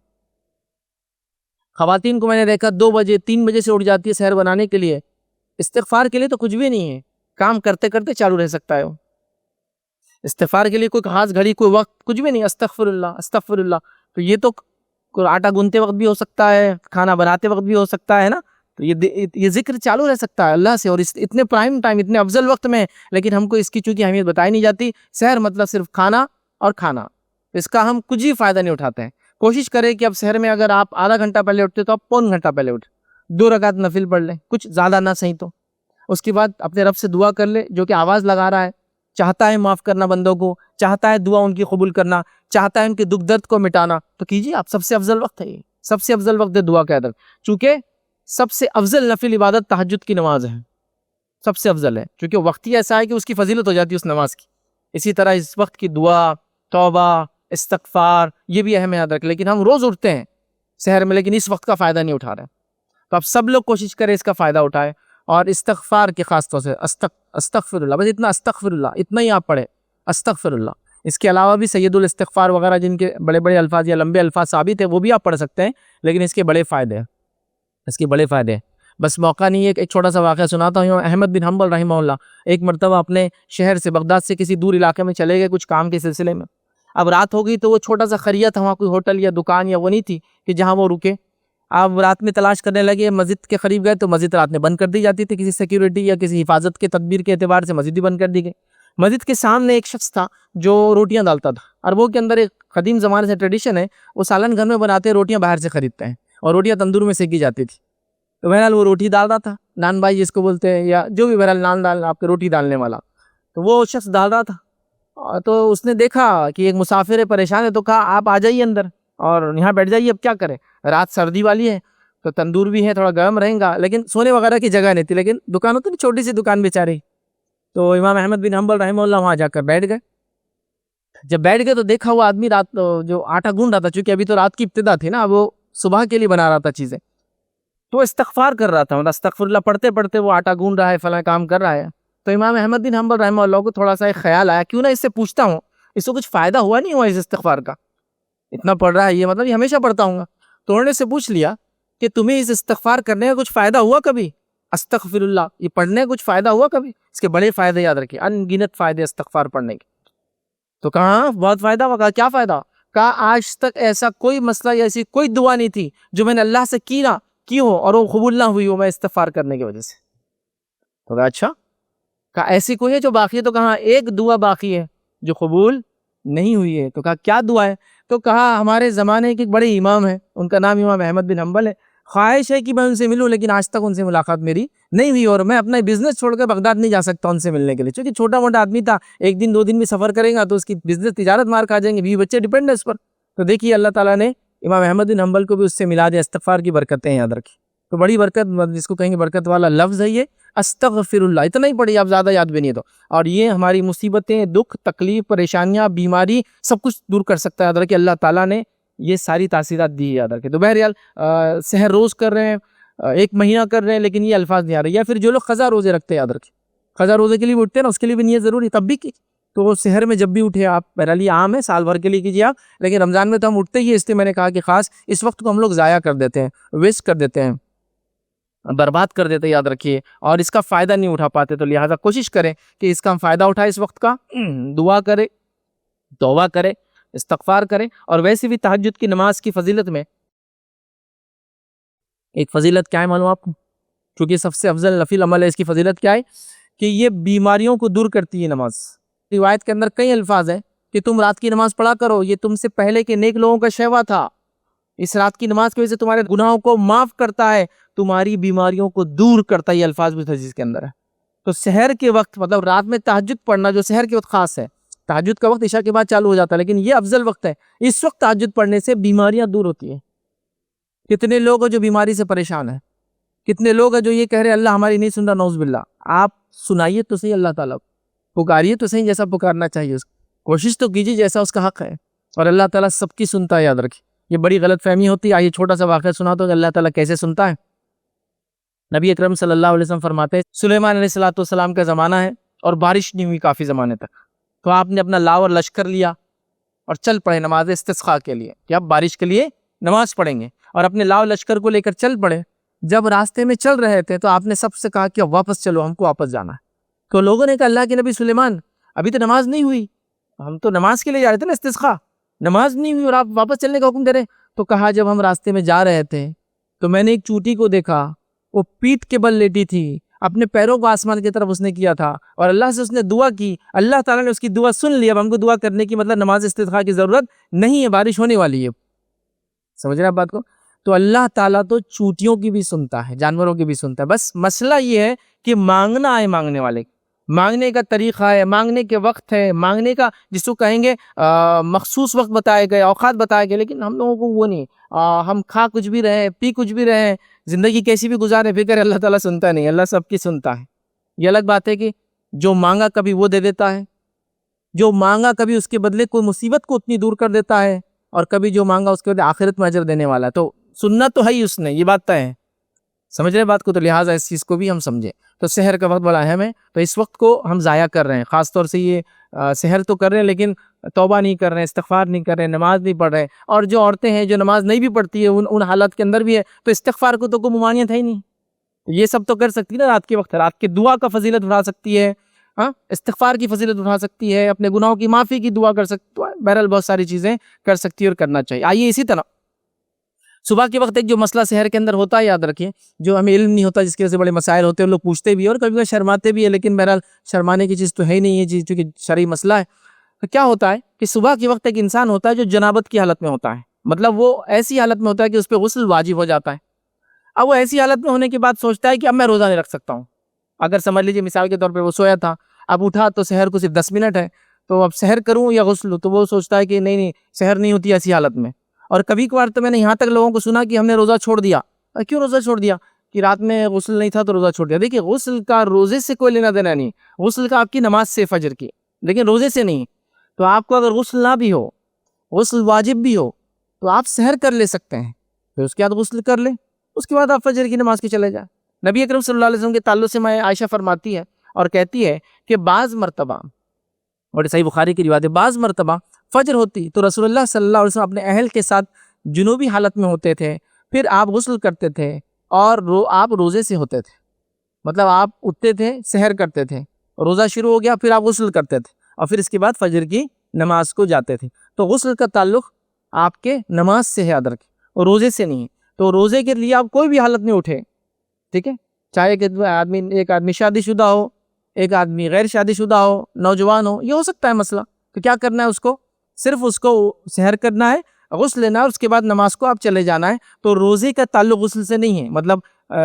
خواتین کو میں نے دیکھا 2 بجے 3 بجے سے اٹھ جاتی ہے سحر بنانے کے لیے. استغفار کے لیے تو کچھ بھی نہیں ہے، کام کرتے کرتے چالو رہ سکتا ہے وہ. استغفار کے لیے کوئی خاص گھڑی، کوئی وقت، کچھ بھی نہیں. استغفر اللہ استغفر اللہ. تو یہ تو آٹا گونتے وقت بھی ہو سکتا ہے، کھانا بناتے وقت بھی ہو سکتا ہے نا. تو یہ ذکر چالو رہ سکتا ہے اللہ سے، اور اتنے پرائم ٹائم، اتنے افضل وقت میں، لیکن ہم کو اس کی چونکہ اہمیت بتائی نہیں جاتی۔ سحر مطلب صرف کھانا اور کھانا، اس کا ہم کچھ بھی فائدہ نہیں اٹھاتے ہیں۔ کوشش کریں کہ اب سحر میں اگر آپ آدھا گھنٹہ پہلے اٹھتے تو آپ پون گھنٹہ پہلے اٹھیں، 2 رکعت نفل پڑھ لیں، کچھ زیادہ نہ صحیح تو اس کے بعد اپنے رب سے دعا کر لے، جو کہ آواز لگا رہا ہے، چاہتا ہے معاف کرنا بندوں کو، چاہتا ہے دعا ان کی قبول کرنا، چاہتا ہے ان کے دکھ درد کو مٹانا، تو کیجیے آپ۔ سب سے افضل وقت ہے یہ، سب سے افضل وقت ہے دعا کا ادب، چونکہ سب سے افضل نفل عبادت تہجد کی نماز ہے، سب سے افضل ہے، چونکہ وقت ہی ایسا ہے کہ اس کی فضیلت ہو جاتی ہے اس نماز کی۔ اسی طرح اس وقت کی دعا، توبہ، استغفار، یہ بھی اہم یاد رکھ، لیکن ہم روز اٹھتے ہیں سحر میں، لیکن اس وقت کا فائدہ نہیں اٹھا رہے۔ تو اب سب لوگ کوشش کریں اس کا فائدہ اٹھائیں، اور استغفار کے خاص طور سے استغفر اللہ، بس اتنا استغفر اللہ اتنا ہی آپ پڑھیں، استغفر اللہ۔ اس کے علاوہ بھی سید الاستغفار وغیرہ جن کے بڑے بڑے الفاظ یا لمبے الفاظ ثابت ہیں وہ بھی آپ پڑھ سکتے ہیں، لیکن اس کے بڑے فائدے ہیں، اس کے بڑے فائدے ہیں۔ بس موقع نہیں ہے، ایک چھوٹا سا واقعہ سناتا ہوں۔ احمد بن حنبل رحمہ اللہ ایک مرتبہ اپنے شہر سے، بغداد سے کسی دور علاقے میں چلے گئے کچھ کام کے سلسلے میں۔ اب رات ہو گئی تو وہ چھوٹا سا قریہ تھا، وہاں کوئی ہوٹل یا دکان یا وہ نہیں تھی کہ جہاں وہ رکے۔ اب رات میں تلاش کرنے لگے، مسجد کے قریب گئے تو مسجد رات میں بند کر دی جاتی تھی، کسی سیکیورٹی یا کسی حفاظت کے تدبیر کے اعتبار سے مسجد ہی بند کر دی گئی۔ مسجد کے سامنے ایک شخص تھا جو روٹیاں ڈالتا تھا، اور وہ کے اندر ایک قدیم زمانے سے ٹریڈیشن ہے، وہ سالن گھر میں بناتے ہیں، روٹیاں باہر سے خریدتے ہیں، اور روٹیاں تندور میں سیکی جاتی تھی۔ تو بہرحال وہ روٹی ڈال رہا تھا، نان بھائی جس کو بولتے ہیں، یا جو بھی بہرحال نان ڈال آپ کے روٹی ڈالنے والا، تو وہ شخص ڈال رہا تھا۔ تو اس نے دیکھا کہ ایک مسافر ہے، پریشان ہے، تو کہا آپ آ جائیے اندر اور یہاں بیٹھ جائیے، اب کیا کریں، رات سردی والی ہے تو تندور بھی ہے، تھوڑا گرم رہیں گا، لیکن سونے وغیرہ کی جگہ نہیں تھی، لیکن دکان ہوتی نا چھوٹی سی دکان بیچاری۔ تو امام احمد بن حنبل رحمہ اللہ وہاں جا کر بیٹھ گئے۔ جب بیٹھ گئے تو دیکھا وہ آدمی رات جو آٹا گون رہا تھا، چونکہ ابھی تو رات کی ابتدا تھی نا، وہ صبح کے لیے بنا رہا تھا چیزیں، تو استغفار کر رہا تھا، مطلب استغفر اللہ پڑھتے پڑھتے وہ آٹا گون رہا ہے، فلاں کام کر رہا ہے۔ تو امام احمد بن حنبل رحمہ اللہ کو تھوڑا سا ایک خیال آیا، کیوں نہ اس سے پوچھتا ہوں، اس کو کچھ فائدہ ہوا نہیں ہوا اس استغفار کا، اتنا پڑھ رہا ہے یہ، مطلب یہ ہمیشہ پڑھتا ہوں گا۔ تو انہوں نے سے پوچھ لیا کہ تمہیں اس استغفار کرنے کا کچھ فائدہ ہوا کبھی؟ استغفر اللہ یہ پڑھنے کا کچھ فائدہ ہوا کبھی؟ اس کے بڑے فائدے یاد رکھیے، ان گنت فائدے استغفار پڑھنے کے۔ تو کہا بہت فائدہ ہوا۔ کہا کیا فائدہ؟ کہا آج تک ایسا کوئی مسئلہ یا ایسی کوئی دعا نہیں تھی جو میں نے اللہ سے کی ہو اور وہ قبول نہ ہوئی ہو میں استغفار کرنے کی وجہ سے۔ تو کہا اچھا، کہا ایسی کوئی ہے جو باقی ہے؟ تو کہا ایک دعا باقی ہے جو قبول نہیں ہوئی ہے۔ تو کہا کیا دعا ہے؟ تو کہا ہمارے زمانے کے ایک بڑے امام ہیں، ان کا نام امام احمد بن حنبل ہے، خواہش ہے کہ میں ان سے ملوں، لیکن آج تک ان سے ملاقات میری نہیں ہوئی، اور میں اپنا بزنس چھوڑ کر بغداد نہیں جا سکتا ان سے ملنے کے لیے، چونکہ چھوٹا موٹا آدمی تھا، ایک دن 2 دن بھی سفر کرے گا تو اس کی بزنس تجارت مار کھا جائیں گے، بیوی بچے ڈیپینڈ ہے اس پر۔ تو دیکھیے اللہ تعالیٰ نے امام احمد بن حنبل کو بھی اس سے ملا دیا، استغفار کی برکتیں یاد رکھی۔ تو بڑی برکت، جس کو کہیں گے برکت والا لفظ ہے یہ استغفر اللہ، اتنا ہی پڑھیے آپ، زیادہ یاد بھی نہیں تو، اور یہ ہماری مصیبتیں، دکھ، تکلیف، پریشانیاں، بیماری سب کچھ دور کر سکتا ہے، یاد رکھیے اللہ تعالیٰ نے یہ ساری تاثیرات دی ہے، یاد رکھے۔ تو بہرحال سحر روز کر رہے ہیں، 1 مہینہ کر رہے ہیں، لیکن یہ الفاظ نہیں آ رہے، یا پھر جو لوگ قضا روزے رکھتے ہیں، یاد رکھیں قضا روزے کے لیے بھی اٹھتے ہیں نا، اس کے لیے بھی نیت ضروری تب بھی کی، تو سحر میں جب بھی اٹھے آپ، بہرحال یہ عام ہے، سال بھر کے لیے کیجیے آپ، لیکن رمضان میں تو ہم اٹھتے ہی، اس لیے میں نے کہا کہ خاص اس وقت کو ہم لوگ ضائع کر دیتے ہیں، ویسٹ کر دیتے ہیں، برباد کر دیتے، یاد رکھیے، اور اس کا فائدہ نہیں اٹھا پاتے، تو لہٰذا کوشش کریں کہ اس کا ہم فائدہ اٹھائیں، اس وقت کا دعا کریں، توبہ کریں، استغفار کریں۔ اور ویسے بھی تہجد کی نماز کی فضیلت میں ایک فضیلت کیا ہے معلوم آپ کو؟ کیونکہ سب سے افضل نفل عمل ہے، اس کی فضیلت کیا ہے کہ یہ بیماریوں کو دور کرتی ہے نماز۔ روایت کے اندر کئی الفاظ ہیں کہ تم رات کی نماز پڑھا کرو، یہ تم سے پہلے کے نیک لوگوں کا شیوا تھا، اس رات کی نماز کی وجہ سے تمہارے گناہوں کو معاف کرتا ہے، تمہاری بیماریوں کو دور کرتا ہے، یہ الفاظ بھی حدیث کے اندر ہے۔ تو سحر کے وقت، مطلب رات میں تہجد پڑھنا جو سحر کے وقت خاص ہے، تہجد کا وقت عشاء کے بعد چالو ہو جاتا ہے، لیکن یہ افضل وقت ہے، اس وقت تہجد پڑھنے سے بیماریاں دور ہوتی ہیں۔ کتنے لوگ ہیں جو بیماری سے پریشان ہیں، کتنے لوگ ہیں جو یہ کہہ رہے ہیں اللہ ہماری نہیں سن رہا، نعوذ باللہ۔ آپ سنائیے تو صحیح اللہ تعالیٰ کو، پکاریے تو صحیح جیسا پکارنا چاہیے، اس کو کوشش تو کیجیے جیسا اس کا حق ہے، اور اللہ تعالیٰ سب کی سنتا ہے، یاد رکھیے۔ یہ بڑی غلط فہمی ہوتی ہے۔ آئیے چھوٹا سا واقعہ سناتا ہوں کہ اللہ تعالیٰ کیسے سنتا ہے۔ نبی اکرم صلی اللہ علیہ وسلم فرماتے ہیں سلیمان علیہ السلام کا زمانہ ہے اور بارش نہیں ہوئی کافی زمانے تک، تو آپ نے اپنا لاؤ اور لشکر لیا اور چل پڑے نماز استسقاء کے لیے کہ اب بارش کے لیے نماز پڑھیں گے، اور اپنے لاؤ لشکر کو لے کر چل پڑے۔ جب راستے میں چل رہے تھے تو آپ نے سب سے کہا کہ اب واپس چلو، ہم کو واپس جانا ہے۔ تو لوگوں نے کہا اللہ کے نبی سلیمان ابھی تو نماز نہیں ہوئی، ہم تو نماز کے لیے جا رہے تھے نا، استسقاء، نماز نہیں ہوئی اور آپ واپس چلنے کا حکم دے رہے۔ تو کہا جب ہم راستے میں جا رہے تھے تو میں نے ایک چوٹی کو دیکھا وہ پیٹھ کے بل لیٹی تھی، اپنے پیروں کو آسمان کی طرف اس نے کیا تھا اور اللہ سے اس نے دعا کی، اللہ تعالیٰ نے اس کی دعا سن لی۔ اب ہم کو دعا کرنے کی مطلب نماز استسقاء کی ضرورت نہیں ہے، بارش ہونے والی ہے، سمجھ رہے ہیں آپ بات کو؟ تو اللہ تعالیٰ تو چونٹیوں کی بھی سنتا ہے، جانوروں کی بھی سنتا ہے، بس مسئلہ یہ ہے کہ مانگنا ہے، مانگنے والے مانگنے کا طریقہ ہے، مانگنے کے وقت ہے، مانگنے کا جس کو کہیں گے مخصوص وقت بتائے گئے، اوقات بتائے گئے، لیکن ہم لوگوں کو وہ نہیں۔ ہم کھا کچھ بھی رہے، پی کچھ بھی رہے، زندگی کیسی بھی گزارے، فکر اللہ تعالیٰ سنتا نہیں، اللہ سب کی سنتا ہے۔ یہ الگ بات ہے کہ جو مانگا کبھی وہ دے دیتا ہے، جو مانگا کبھی اس کے بدلے کوئی مصیبت کو اتنی دور کر دیتا ہے، اور کبھی جو مانگا اس کے بدلے آخرت میں اجر دینے والا ہے۔ تو سننا تو ہے ہی اس نے، یہ بات طے ہے، سمجھ رہے بات کو؟ تو لہٰذا اس چیز کو بھی ہم سمجھیں۔ تو سحر کا وقت بڑا اہم ہے، تو اس وقت کو ہم ضائع کر رہے ہیں، خاص طور سے یہ سحر تو کر رہے ہیں لیکن توبہ نہیں کر رہے ہیں، استغفار نہیں کر رہے ہیں، نماز نہیں پڑھ رہے ہیں، اور جو عورتیں ہیں جو نماز نہیں بھی پڑھتی ہے ان حالات کے اندر بھی ہے، تو استغفار کو تو کوئی ممانعت ہے ہی نہیں، یہ سب تو کر سکتی ہے نا، رات کے وقت رات کے دعا کا فضیلت اٹھا سکتی ہے، استغفار کی فضیلت اٹھا سکتی ہے، اپنے گناہوں کی معافی کی دعا کر سکتی ہے، بہرحال بہت ساری چیزیں کر سکتی ہے اور کرنا چاہیے۔ آئیے اسی طرح صبح کے وقت ایک جو مسئلہ سحر کے اندر ہوتا ہے، یاد رکھیے، جو ہمیں علم نہیں ہوتا، جس کی وجہ سے بڑے مسائل ہوتے ہیں، لوگ پوچھتے بھی ہیں اور کبھی کبھی شرماتے بھی ہیں، لیکن بہرحال شرمانے کی چیز تو ہے ہی نہیں، یہ چیز چونکہ شرعی مسئلہ ہے۔ تو کیا ہوتا ہے کہ صبح کے وقت ایک انسان ہوتا ہے جو جنابت کی حالت میں ہوتا ہے، مطلب وہ ایسی حالت میں ہوتا ہے کہ اس پہ غسل واجب ہو جاتا ہے۔ اب وہ ایسی حالت میں ہونے کے بعد سوچتا ہے کہ اب میں روزہ نہیں رکھ سکتا ہوں۔ اگر سمجھ لیجیے مثال کے طور پہ وہ سویا تھا، اب اٹھا تو سحر کو صرف 10 منٹ ہے، تو اب سحر کروں یا غسل؟ تو وہ سوچتا ہے کہ نہیں سحر نہیں ہوتی ایسی حالت میں۔ اور کبھی کبھار تو میں نے یہاں تک لوگوں کو سنا کہ ہم نے روزہ چھوڑ دیا۔ کیوں روزہ چھوڑ دیا؟ کہ رات میں غسل نہیں تھا تو روزہ چھوڑ دیا۔ دیکھیے غسل کا روزے سے کوئی لینا دینا نہیں، غسل کا آپ کی نماز سے، فجر کی، لیکن روزے سے نہیں۔ تو آپ کو اگر غسل نہ بھی ہو، غسل واجب بھی ہو، تو آپ سحر کر لے سکتے ہیں، پھر اس کے بعد غسل کر لیں، اس کے بعد آپ فجر کی نماز کے چلے جائیں۔ نبی اکرم صلی اللہ علیہ وسلم کے تعلق سے میں عائشہ فرماتی ہے اور کہتی ہے کہ بعض مرتبہ، اور صحیح بخاری کی روایت ہے، بعض مرتبہ فجر ہوتی تو رسول اللہ صلی اللہ علیہ وسلم اپنے اہل کے ساتھ جنوبی حالت میں ہوتے تھے، پھر آپ غسل کرتے تھے اور آپ روزے سے ہوتے تھے، مطلب آپ اٹھتے تھے، سحر کرتے تھے، روزہ شروع ہو گیا، پھر آپ غسل کرتے تھے اور پھر اس کے بعد فجر کی نماز کو جاتے تھے۔ تو غسل کا تعلق آپ کے نماز سے ہے، یاد رکھیں، اور روزے سے نہیں ہے۔ تو روزے کے لیے آپ کوئی بھی حالت میں اٹھے، ٹھیک ہے، چاہے کہ ایک آدمی شادی شدہ ہو، ایک آدمی غیر شادی شدہ ہو، نوجوان ہو، یہ ہو سکتا ہے مسئلہ۔ تو کیا کرنا ہے؟ اس کو صرف اس کو سحر کرنا ہے، غسل لینا ہے، اور اس کے بعد نماز کو آپ چلے جانا ہے۔ تو روزے کا تعلق غسل سے نہیں ہے، مطلب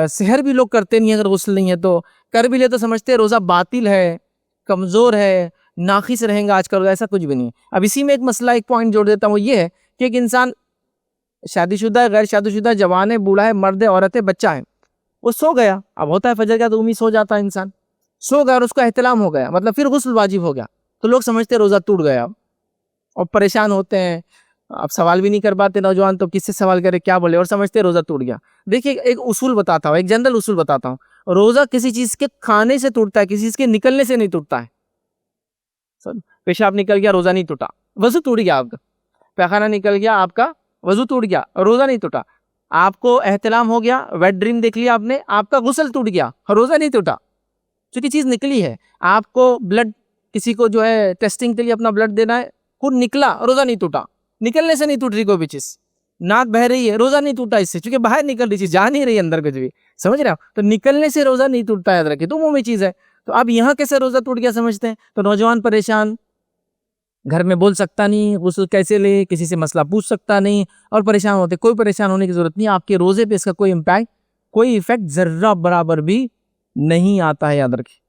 سحر بھی لوگ کرتے نہیں، اگر غسل نہیں ہے تو کر بھی لے تو سمجھتے ہیں روزہ باطل ہے، کمزور ہے، ناقص رہیں گا آج کا روزہ، ایسا کچھ بھی نہیں ہے۔ اب اسی میں ایک مسئلہ، ایک پوائنٹ جوڑ دیتا ہوں، وہ یہ ہے کہ ایک انسان شادی شدہ ہے، غیر شادی شدہ، جوان ہے، بوڑھا ہے، مرد ہے، عورت ہے، بچہ ہے، وہ سو گیا، اب ہوتا ہے فجر کا تو سو جاتا ہے انسان، سو گیا اور اس کا احتلام ہو گیا، مطلب پھر غسل واجب ہو گیا، تو لوگ سمجھتے روزہ ٹوٹ گیا اور پریشان ہوتے ہیں، اب سوال بھی نہیں کر پاتے نوجوان، تو کس سے سوال کرے، کیا بولے، اور سمجھتے روزہ ٹوٹ گیا۔ دیکھیے ایک اصول بتاتا ہوں، ایک جنرل اصول بتاتا ہوں، روزہ کسی چیز کے کھانے سے ٹوٹتا ہے، کسی چیز کے نکلنے سے نہیں ٹوٹتا ہے۔ پیشاب نکل گیا، روزہ نہیں ٹوٹا، وضو ٹوٹ گیا آپ کا، پیخانہ نکل گیا آپ کا، وضو ٹوٹ گیا، روزہ نہیں ٹوٹا۔ آپ کو احتلام ہو گیا، ویٹ ڈریم دیکھ لیا آپ نے، آپ کا غسل ٹوٹ گیا، روزہ نہیں ٹوٹا، چونکہ چیز نکلی ہے۔ آپ کو بلڈ، کسی کو جو ہے ٹیسٹنگ کے لیے اپنا بلڈ دینا ہے، خود نکلا، روزہ نہیں ٹوٹا، نکلنے سے نہیں ٹوٹ رہی کوئی بھی چیز، ناک بہ رہی ہے، روزہ نہیں ٹوٹا اس سے، چونکہ باہر نکل رہی چیز، جا نہیں رہی اندر کچھ بھی، سمجھ رہے ہو؟ تو نکلنے سے روزہ نہیں ٹوٹتا، یاد رکھیں، تو عمومی چیز ہے۔ تو اب یہاں کیسے روزہ ٹوٹ گیا سمجھتے ہیں؟ تو نوجوان پریشان، گھر میں بول سکتا نہیں، غسل کیسے لے، کسی سے مسئلہ پوچھ سکتا نہیں، اور پریشان ہوتے۔ کوئی پریشان ہونے کی ضرورت نہیں، آپ کے روزے پہ اس کا کوئی امپیکٹ، کوئی ایفیکٹ ذرہ برابر بھی نہیں آتا ہے، یاد رکھیں،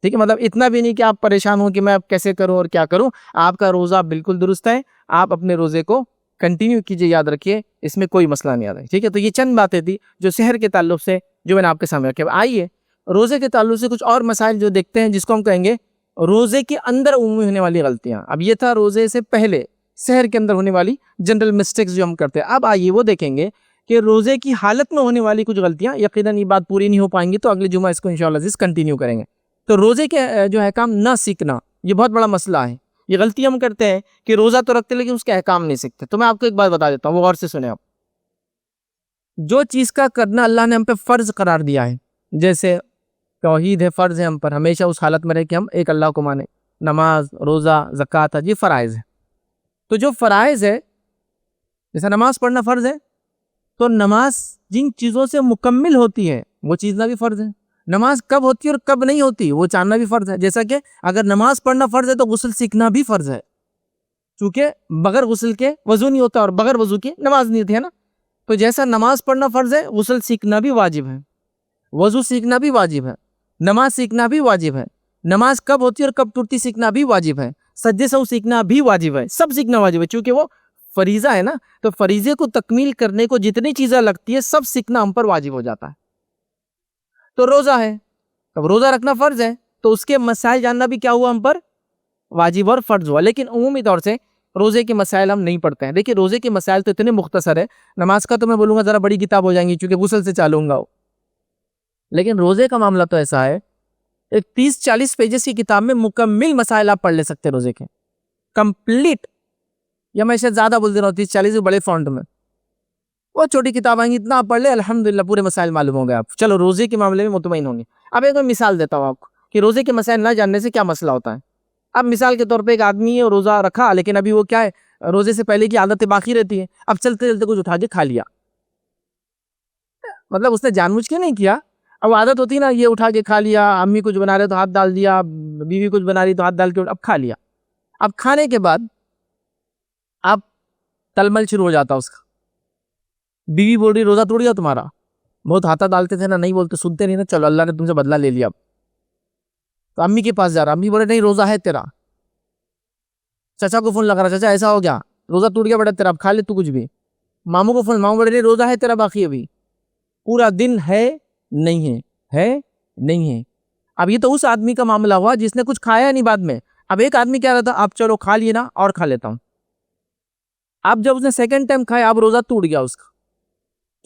ٹھیک ہے؟ مطلب اتنا بھی نہیں کہ آپ پریشان ہوں کہ میں اب کیسے کروں اور کیا کروں، آپ کا روزہ بالکل درست ہے، آپ اپنے روزے کو کنٹینیو کیجئے، یاد رکھیے اس میں کوئی مسئلہ نہیں آ رہا ہے، ٹھیک ہے؟ تو یہ چند باتیں تھی جو سحر کے تعلق سے جو میں نے آپ کے سامنے رکھے۔ آئیے روزے کے تعلق سے کچھ اور مسائل جو دیکھتے ہیں، جس کو ہم کہیں گے روزے کے اندر عمومی ہونے والی غلطیاں۔ اب یہ تھا روزے سے پہلے سحر کے اندر ہونے والی جنرل مسٹیکس جو ہم کرتے ہیں۔ اب آئیے وہ دیکھیں گے کہ روزے کی حالت میں ہونے والی کچھ غلطیاں، یقیناً یہ بات پوری نہیں ہو پائیں گی تو اگلے جمعہ اس کو انشاءاللہ کنٹینیو کریں گے۔ تو روزے کے جو احکام نہ سیکھنا، یہ بہت بڑا مسئلہ ہے۔ یہ غلطی ہم کرتے ہیں کہ روزہ تو رکھتے لیکن اس کے احکام نہیں سیکھتے۔ تو میں آپ کو ایک بات بتا دیتا ہوں، وہ غور سے سنیں آپ۔ جو چیز کا کرنا اللہ نے ہم پہ فرض قرار دیا ہے، جیسے توحید ہے، فرض ہے ہم پر، ہمیشہ اس حالت میں رہے کہ ہم ایک اللہ کو مانیں، نماز، روزہ، زکوٰۃ، حج، یہ فرائض ہے۔ تو جو فرائض ہے، جیسا نماز پڑھنا فرض ہے، تو نماز جن چیزوں سے مکمل ہوتی ہے، وہ چیزنا بھی فرض ہے. نماز کب ہوتی ہے اور کب نہیں ہوتی وہ جاننا بھی فرض ہے. جیسا کہ اگر نماز پڑھنا فرض ہے تو غسل سیکھنا بھی فرض ہے، چونکہ بغیر غسل کے وضو نہیں ہوتا اور بغیر وضو کے نماز نہیں ہوتی ہے نا. تو جیسا نماز پڑھنا فرض ہے، غسل سیکھنا بھی واجب ہے، وضو سیکھنا بھی واجب ہے، نماز سیکھنا بھی واجب ہے. نماز کب ہوتی ہے اور کب ٹوٹتی سیکھنا بھی واجب ہے. سجدے سہو سیکھنا بھی واجب ہے، سب سیکھنا واجب ہے، چونکہ وہ فریضہ ہے نا. تو فریضے کو تکمیل کرنے کو جتنی چیزیں لگتی ہے سب سیکھنا ہم پر واجب ہو جاتا ہے. تو روزہ ہے، اب روزہ رکھنا فرض ہے تو اس کے مسائل جاننا بھی کیا ہوا ہم پر واجب اور فرض ہوا. لیکن عمومی طور سے روزے کے مسائل ہم نہیں پڑھتے ہیں. دیکھیں روزے کے مسائل تو اتنے مختصر ہے، نماز کا تو میں بولوں گا ذرا بڑی کتاب ہو جائیں گی چونکہ غسل سے چالوں گا. لیکن روزے کا معاملہ تو ایسا ہے، ایک 30-40 پیجز کی کتاب میں مکمل مسائل آپ پڑھ لے سکتے روزے کے کمپلیٹ. یا میں شاید زیادہ بول دے رہا ہوں، 30-40 بڑے فونٹ میں. وہ چھوٹی کتاب آئیں گی اتنا آپ پڑھ لے الحمدللہ پورے مسائل معلوم ہوں گے آپ. چلو روزے کے معاملے میں مطمئن ہوں گے. اب ایک مثال دیتا ہوں آپ کو کہ روزے کے مسائل نہ جاننے سے کیا مسئلہ ہوتا ہے. اب مثال کے طور پہ ایک آدمی ہے روزہ رکھا لیکن ابھی وہ کیا ہے روزے سے پہلے کی عادتیں باقی رہتی ہیں. اب چلتے چلتے کچھ اٹھا کے کھا لیا، مطلب اس نے جان بوجھ کے نہیں کیا. اب عادت ہوتی نا یہ اٹھا کے کھا لیا، امی کچھ بنا رہے تو ہاتھ ڈال دیا، بیوی کچھ بنا رہی تو ہاتھ ڈال کے اب کھا لیا. اب کھانے کے بعد اب تلمل شروع ہو جاتا اس کا. بیوی بول رہی روزہ ٹوٹ گیا تمہارا، بہت ہاتھا ڈالتے تھے نا، نہیں بولتے سنتے نہیں نا، چلو اللہ نے تم سے بدلہ لے لیا. اب تو امی کے پاس جا رہا، امی بولے نہیں روزہ ہے تیرا. چچا کو فون لگا رہا، چچا ایسا ہو گیا روزہ ٹوٹ گیا بیٹا تیرا، اب کھا لے تو کچھ بھی. ماموں کو فون، ماموں بولے نہیں روزہ ہے تیرا باقی ابھی پورا دن ہے نہیں ہے نہیں ہے. اب یہ تو اس آدمی کا معاملہ ہوا جس نے کچھ کھایا نہیں بعد میں. اب ایک آدمی کیا رہتا اب چلو کھا لیے نا اور کھا لیتا ہوں. اب جب اس نے سیکنڈ ٹائم کھایا اب روزہ ٹوٹ گیا اس کا،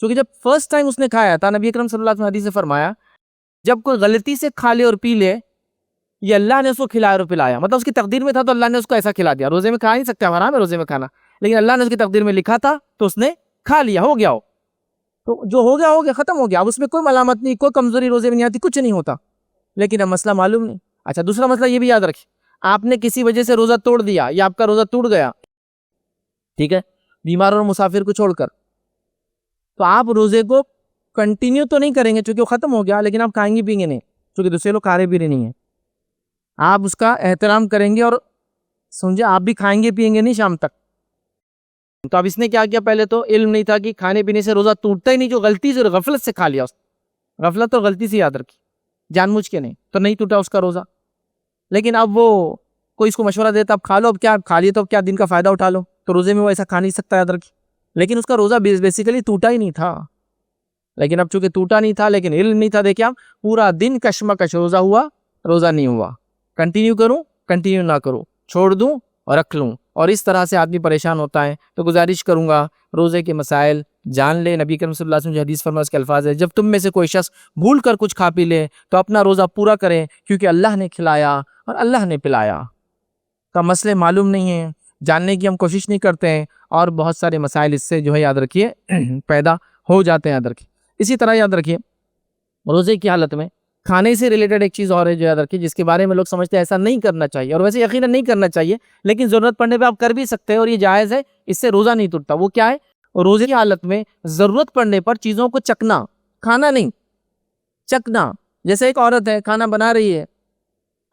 کیونکہ جب فرسٹ ٹائم اس نے کھایا تھا نبی اکرم صلی اللہ علیہ وسلم حدیث سے فرمایا جب کوئی غلطی سے کھا لے اور پی لے، یہ اللہ نے اس کو کھلایا اور پلایا، مطلب اس کی تقدیر میں تھا تو اللہ نے اس کو ایسا کھلا دیا. روزے میں کھا نہیں سکتے، حرام ہے روزے میں کھانا، لیکن اللہ نے اس کی تقدیر میں لکھا تھا تو اس نے کھا لیا، ہو گیا. تو جو ہو گیا ختم ہو گیا. اب اس میں کوئی ملامت نہیں، کوئی کمزوری روزے میں نہیں آتی، کچھ نہیں ہوتا. لیکن اب مسئلہ معلوم نہیں. اچھا دوسرا مسئلہ یہ بھی یاد رکھیں، آپ نے کسی وجہ سے روزہ توڑ دیا یا آپ کا روزہ ٹوٹ گیا، ٹھیک ہے، بیمار اور مسافر کو چھوڑ کر، تو آپ روزے کو کنٹینیو تو نہیں کریں گے چونکہ وہ ختم ہو گیا، لیکن آپ کھائیں گے پئیں گے نہیں چونکہ دوسرے لوگ کھا رہے بھی نہیں ہیں. آپ اس کا احترام کریں گے اور سمجھے آپ بھی کھائیں گے پئیں گے نہیں شام تک. تو اب اس نے کیا کیا، پہلے تو علم نہیں تھا کہ کھانے پینے سے روزہ ٹوٹتا ہی نہیں، جو غلطی سے غفلت سے کھا لیا، اس غفلت اور غلطی سے یاد رکھی، جان بوجھ کے نہیں، تو نہیں ٹوٹا اس کا روزہ. لیکن اب وہ کوئی اس کو مشورہ دیتا اب کھا لو، اب کیا کھا لیے تو اب کیا دن کا فائدہ اٹھا لو، تو روزے میں وہ ایسا کھا نہیں سکتا، یاد رکھی. لیکن اس کا روزہ بیسیکلی ٹوٹا ہی نہیں تھا. لیکن اب چونکہ ٹوٹا نہیں تھا لیکن علم نہیں تھا، دیکھیں پورا دن کشمکش، روزہ ہوا روزہ نہیں ہوا، کنٹینیو کروں کنٹینیو نہ کروں، چھوڑ دوں اور رکھ لوں، اور اس طرح سے آدمی پریشان ہوتا ہے. تو گزارش کروں گا روزے کے مسائل جان لے. نبی کریم صلی اللہ علیہ وسلم جو حدیث فرمایا اس کے الفاظ ہے جب تم میں سے کوئی شخص بھول کر کچھ کھا پی لے تو اپنا روزہ پورا کرے کیونکہ اللہ نے کھلایا اور اللہ نے پلایا. تو مسئلے معلوم نہیں ہیں، جاننے کی ہم کوشش نہیں کرتے ہیں، اور بہت سارے مسائل اس سے جو ہے یاد رکھیے پیدا ہو جاتے ہیں. یاد رکھیے اسی طرح یاد رکھیے روزے کی حالت میں کھانے سے ریلیٹڈ ایک چیز اور ہے جو یاد رکھیے، جس کے بارے میں لوگ سمجھتے ہیں ایسا نہیں کرنا چاہیے، اور ویسے یقیناً نہیں کرنا چاہیے، لیکن ضرورت پڑنے پہ آپ کر بھی سکتے ہیں اور یہ جائز ہے، اس سے روزہ نہیں ٹوٹتا. وہ کیا ہے؟ روزے کی حالت میں ضرورت پڑنے پر چیزوں کو چکنا، کھانا نہیں چکنا. جیسے ایک عورت ہے کھانا بنا رہی ہے،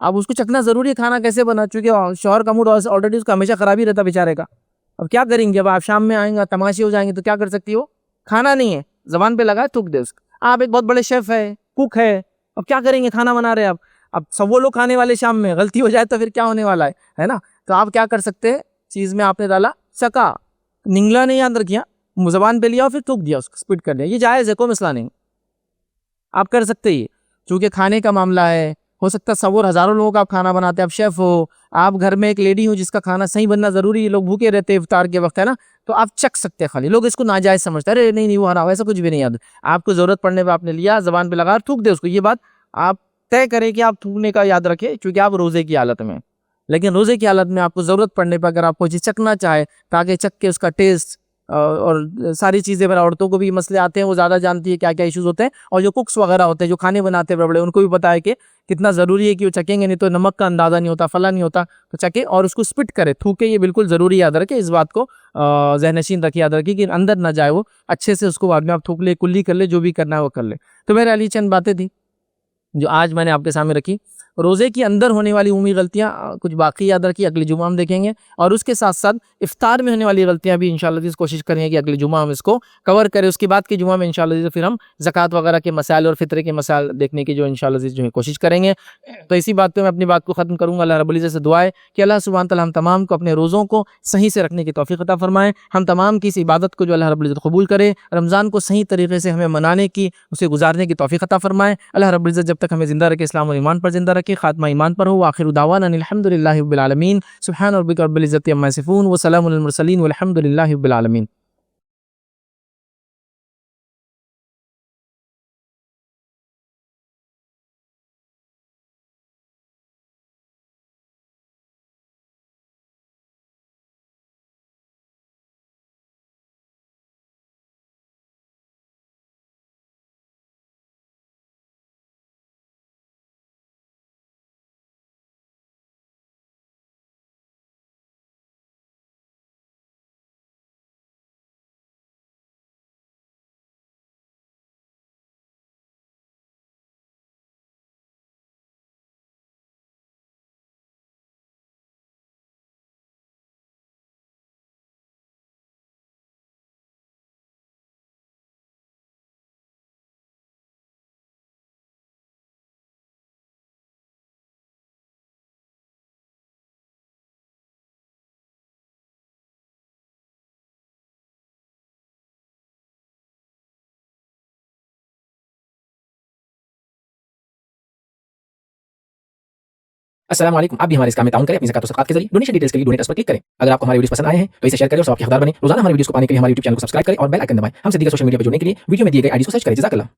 اب اس کو چکنا ضروری ہے کھانا کیسے بنا، چونکہ شوہر کا موڈ آلریڈی اس کا ہمیشہ خراب ہی رہتا بیچارے کا. اب کیا کریں گے، اب آپ شام میں آئیں گے تماشے ہو جائیں گے تو کیا کر سکتی ہو، کھانا نہیں ہے زبان پہ لگا تھوک دے اس کو. آپ ایک بہت بڑے شیف ہے، کوک ہے، اب کیا کریں گے، کھانا بنا رہے ہیں اب سب وہ لوگ کھانے والے شام میں، غلطی ہو جائے تو پھر کیا ہونے والا ہے نا. تو آپ کیا کر سکتے ہیں، چیز میں آپ نے ڈالا چکا، نگلا نہیں، یاد رکھیا، زبان پہ لیا اور پھر تھوک دیا اس کو، اسپٹ کر لیا، یہ جائز ہے، کوئی مسئلہ نہیں، آپ کر سکتے. یہ چونکہ کھانے کا معاملہ ہے، ہو سکتا ہے سوور ہزاروں لوگوں کا آپ کھانا بناتے ہیں، آپ شیف ہو، آپ گھر میں ایک لیڈی ہو جس کا کھانا صحیح بننا ضروری ہے، لوگ بھوکے رہتے ہیں افطار کے وقت، ہے نا، تو آپ چک سکتے ہیں. خالی لوگ اس کو ناجائز سمجھتے ہیں، ارے نہیں وہ حرام، ایسا کچھ بھی نہیں. یاد آپ کو ضرورت پڑنے پہ آپ نے لیا، زبان پہ لگا تھوک دے اس کو، یہ بات آپ طے کریں کہ آپ تھوکنے کا یاد رکھیں چونکہ آپ روزے کی حالت میں. لیکن روزے کی حالت میں آپ کو ضرورت پڑنے پہ اگر آپ کو چیز چکنا چاہے تاکہ چک کے اس کا ٹیسٹ اور ساری چیزیں پر عورتوں کو بھی مسئلے آتے ہیں، وہ زیادہ جانتی ہے کیا کیا ایشوز ہوتے ہیں، اور جو کوکس وغیرہ ہوتے ہیں جو کھانے بناتے ہیں بڑے، ان کو بھی پتا ہے کہ کتنا ضروری ہے کہ وہ چکیں گے، نہیں تو نمک کا اندازہ نہیں ہوتا، فلاں نہیں ہوتا، تو چکے اور اس کو سپٹ کرے، تھوکے، یہ بالکل ضروری یاد رکھے، اس بات کو ذہن نشین رکھے، یاد رکھے کہ اندر نہ جائے، وہ اچھے سے اس کو بعد میں آپ تھوک لے، کلی کر لے، جو بھی کرنا ہے وہ کر لے۔ تو میرے علی چند باتیں تھی جو آج میں نے آپ کے سامنے رکھی۔ روزے کی اندر ہونے والی عمومی غلطیاں کچھ باقی یاد رکھی، اگلی جمعہ ہم دیکھیں گے، اور اس کے ساتھ ساتھ افطار میں ہونے والی غلطیاں بھی انشاءاللہ کوشش کریں گے کہ اگلی جمعہ ہم اس کو کور کریں۔ اس کے بعد کے جمعہ میں انشاءاللہ پھر ہم زکوٰۃ وغیرہ کے مسائل اور فطرے کے مسائل دیکھنے کی جو انشاءاللہ جو ہے کوشش کریں گے۔ تو اسی بات پہ میں اپنی بات کو ختم کروں گا۔ اللہ رب العزت سے دعا ہے کہ اللہ سبحانہ تعالیٰ ہم تمام کو اپنے روزوں کو صحیح سے رکھنے کی توفیق عطا فرمائے، ہم تمام کی اس عبادت کو جو اللہ رب العزت قبول کرے، رمضان کو صحیح طریقے سے ہمیں منانے کی، اسے گزارنے کی توفیق عطا فرمائے۔ اللہ رب العزت جب تک ہمیں زندہ رکھے، اسلام اور ایمان پر زندہ رکھے، خاتمہ ایمان پر ہو۔ آخر دعوانا الحمدللہ رب العالمین، سبحان ربک رب العزت عما یصفون وسلام علی المرسلین والحمدللہ رب العالمین۔ السلام علیکم، آپ بھی ہمارے اس کام میں تعاون کریں اپنی زکوٰۃ و صدقات کے ذریعے۔ ڈونیشن ڈیٹیلز کے لیے ڈونیٹ اس پر کلک کریں۔ اگر آپ کو ہمارے ویڈیوز پسند آئے ہیں تو اسے شیئر کریں اور سب کے حقدار بنیں۔ روزانہ ہمارے ویڈیوز کو پانے کے لیے ہمارے یوٹیوب چینل کو سبسکرائب کریں اور بیل آئکن دبائیں۔ ہم سے دیگر سوشل میڈیا پہ جڑنے کے لیے ویڈیو میں دیے گئے آئی ڈیز کو سرچ کریں۔ جزاک اللہ۔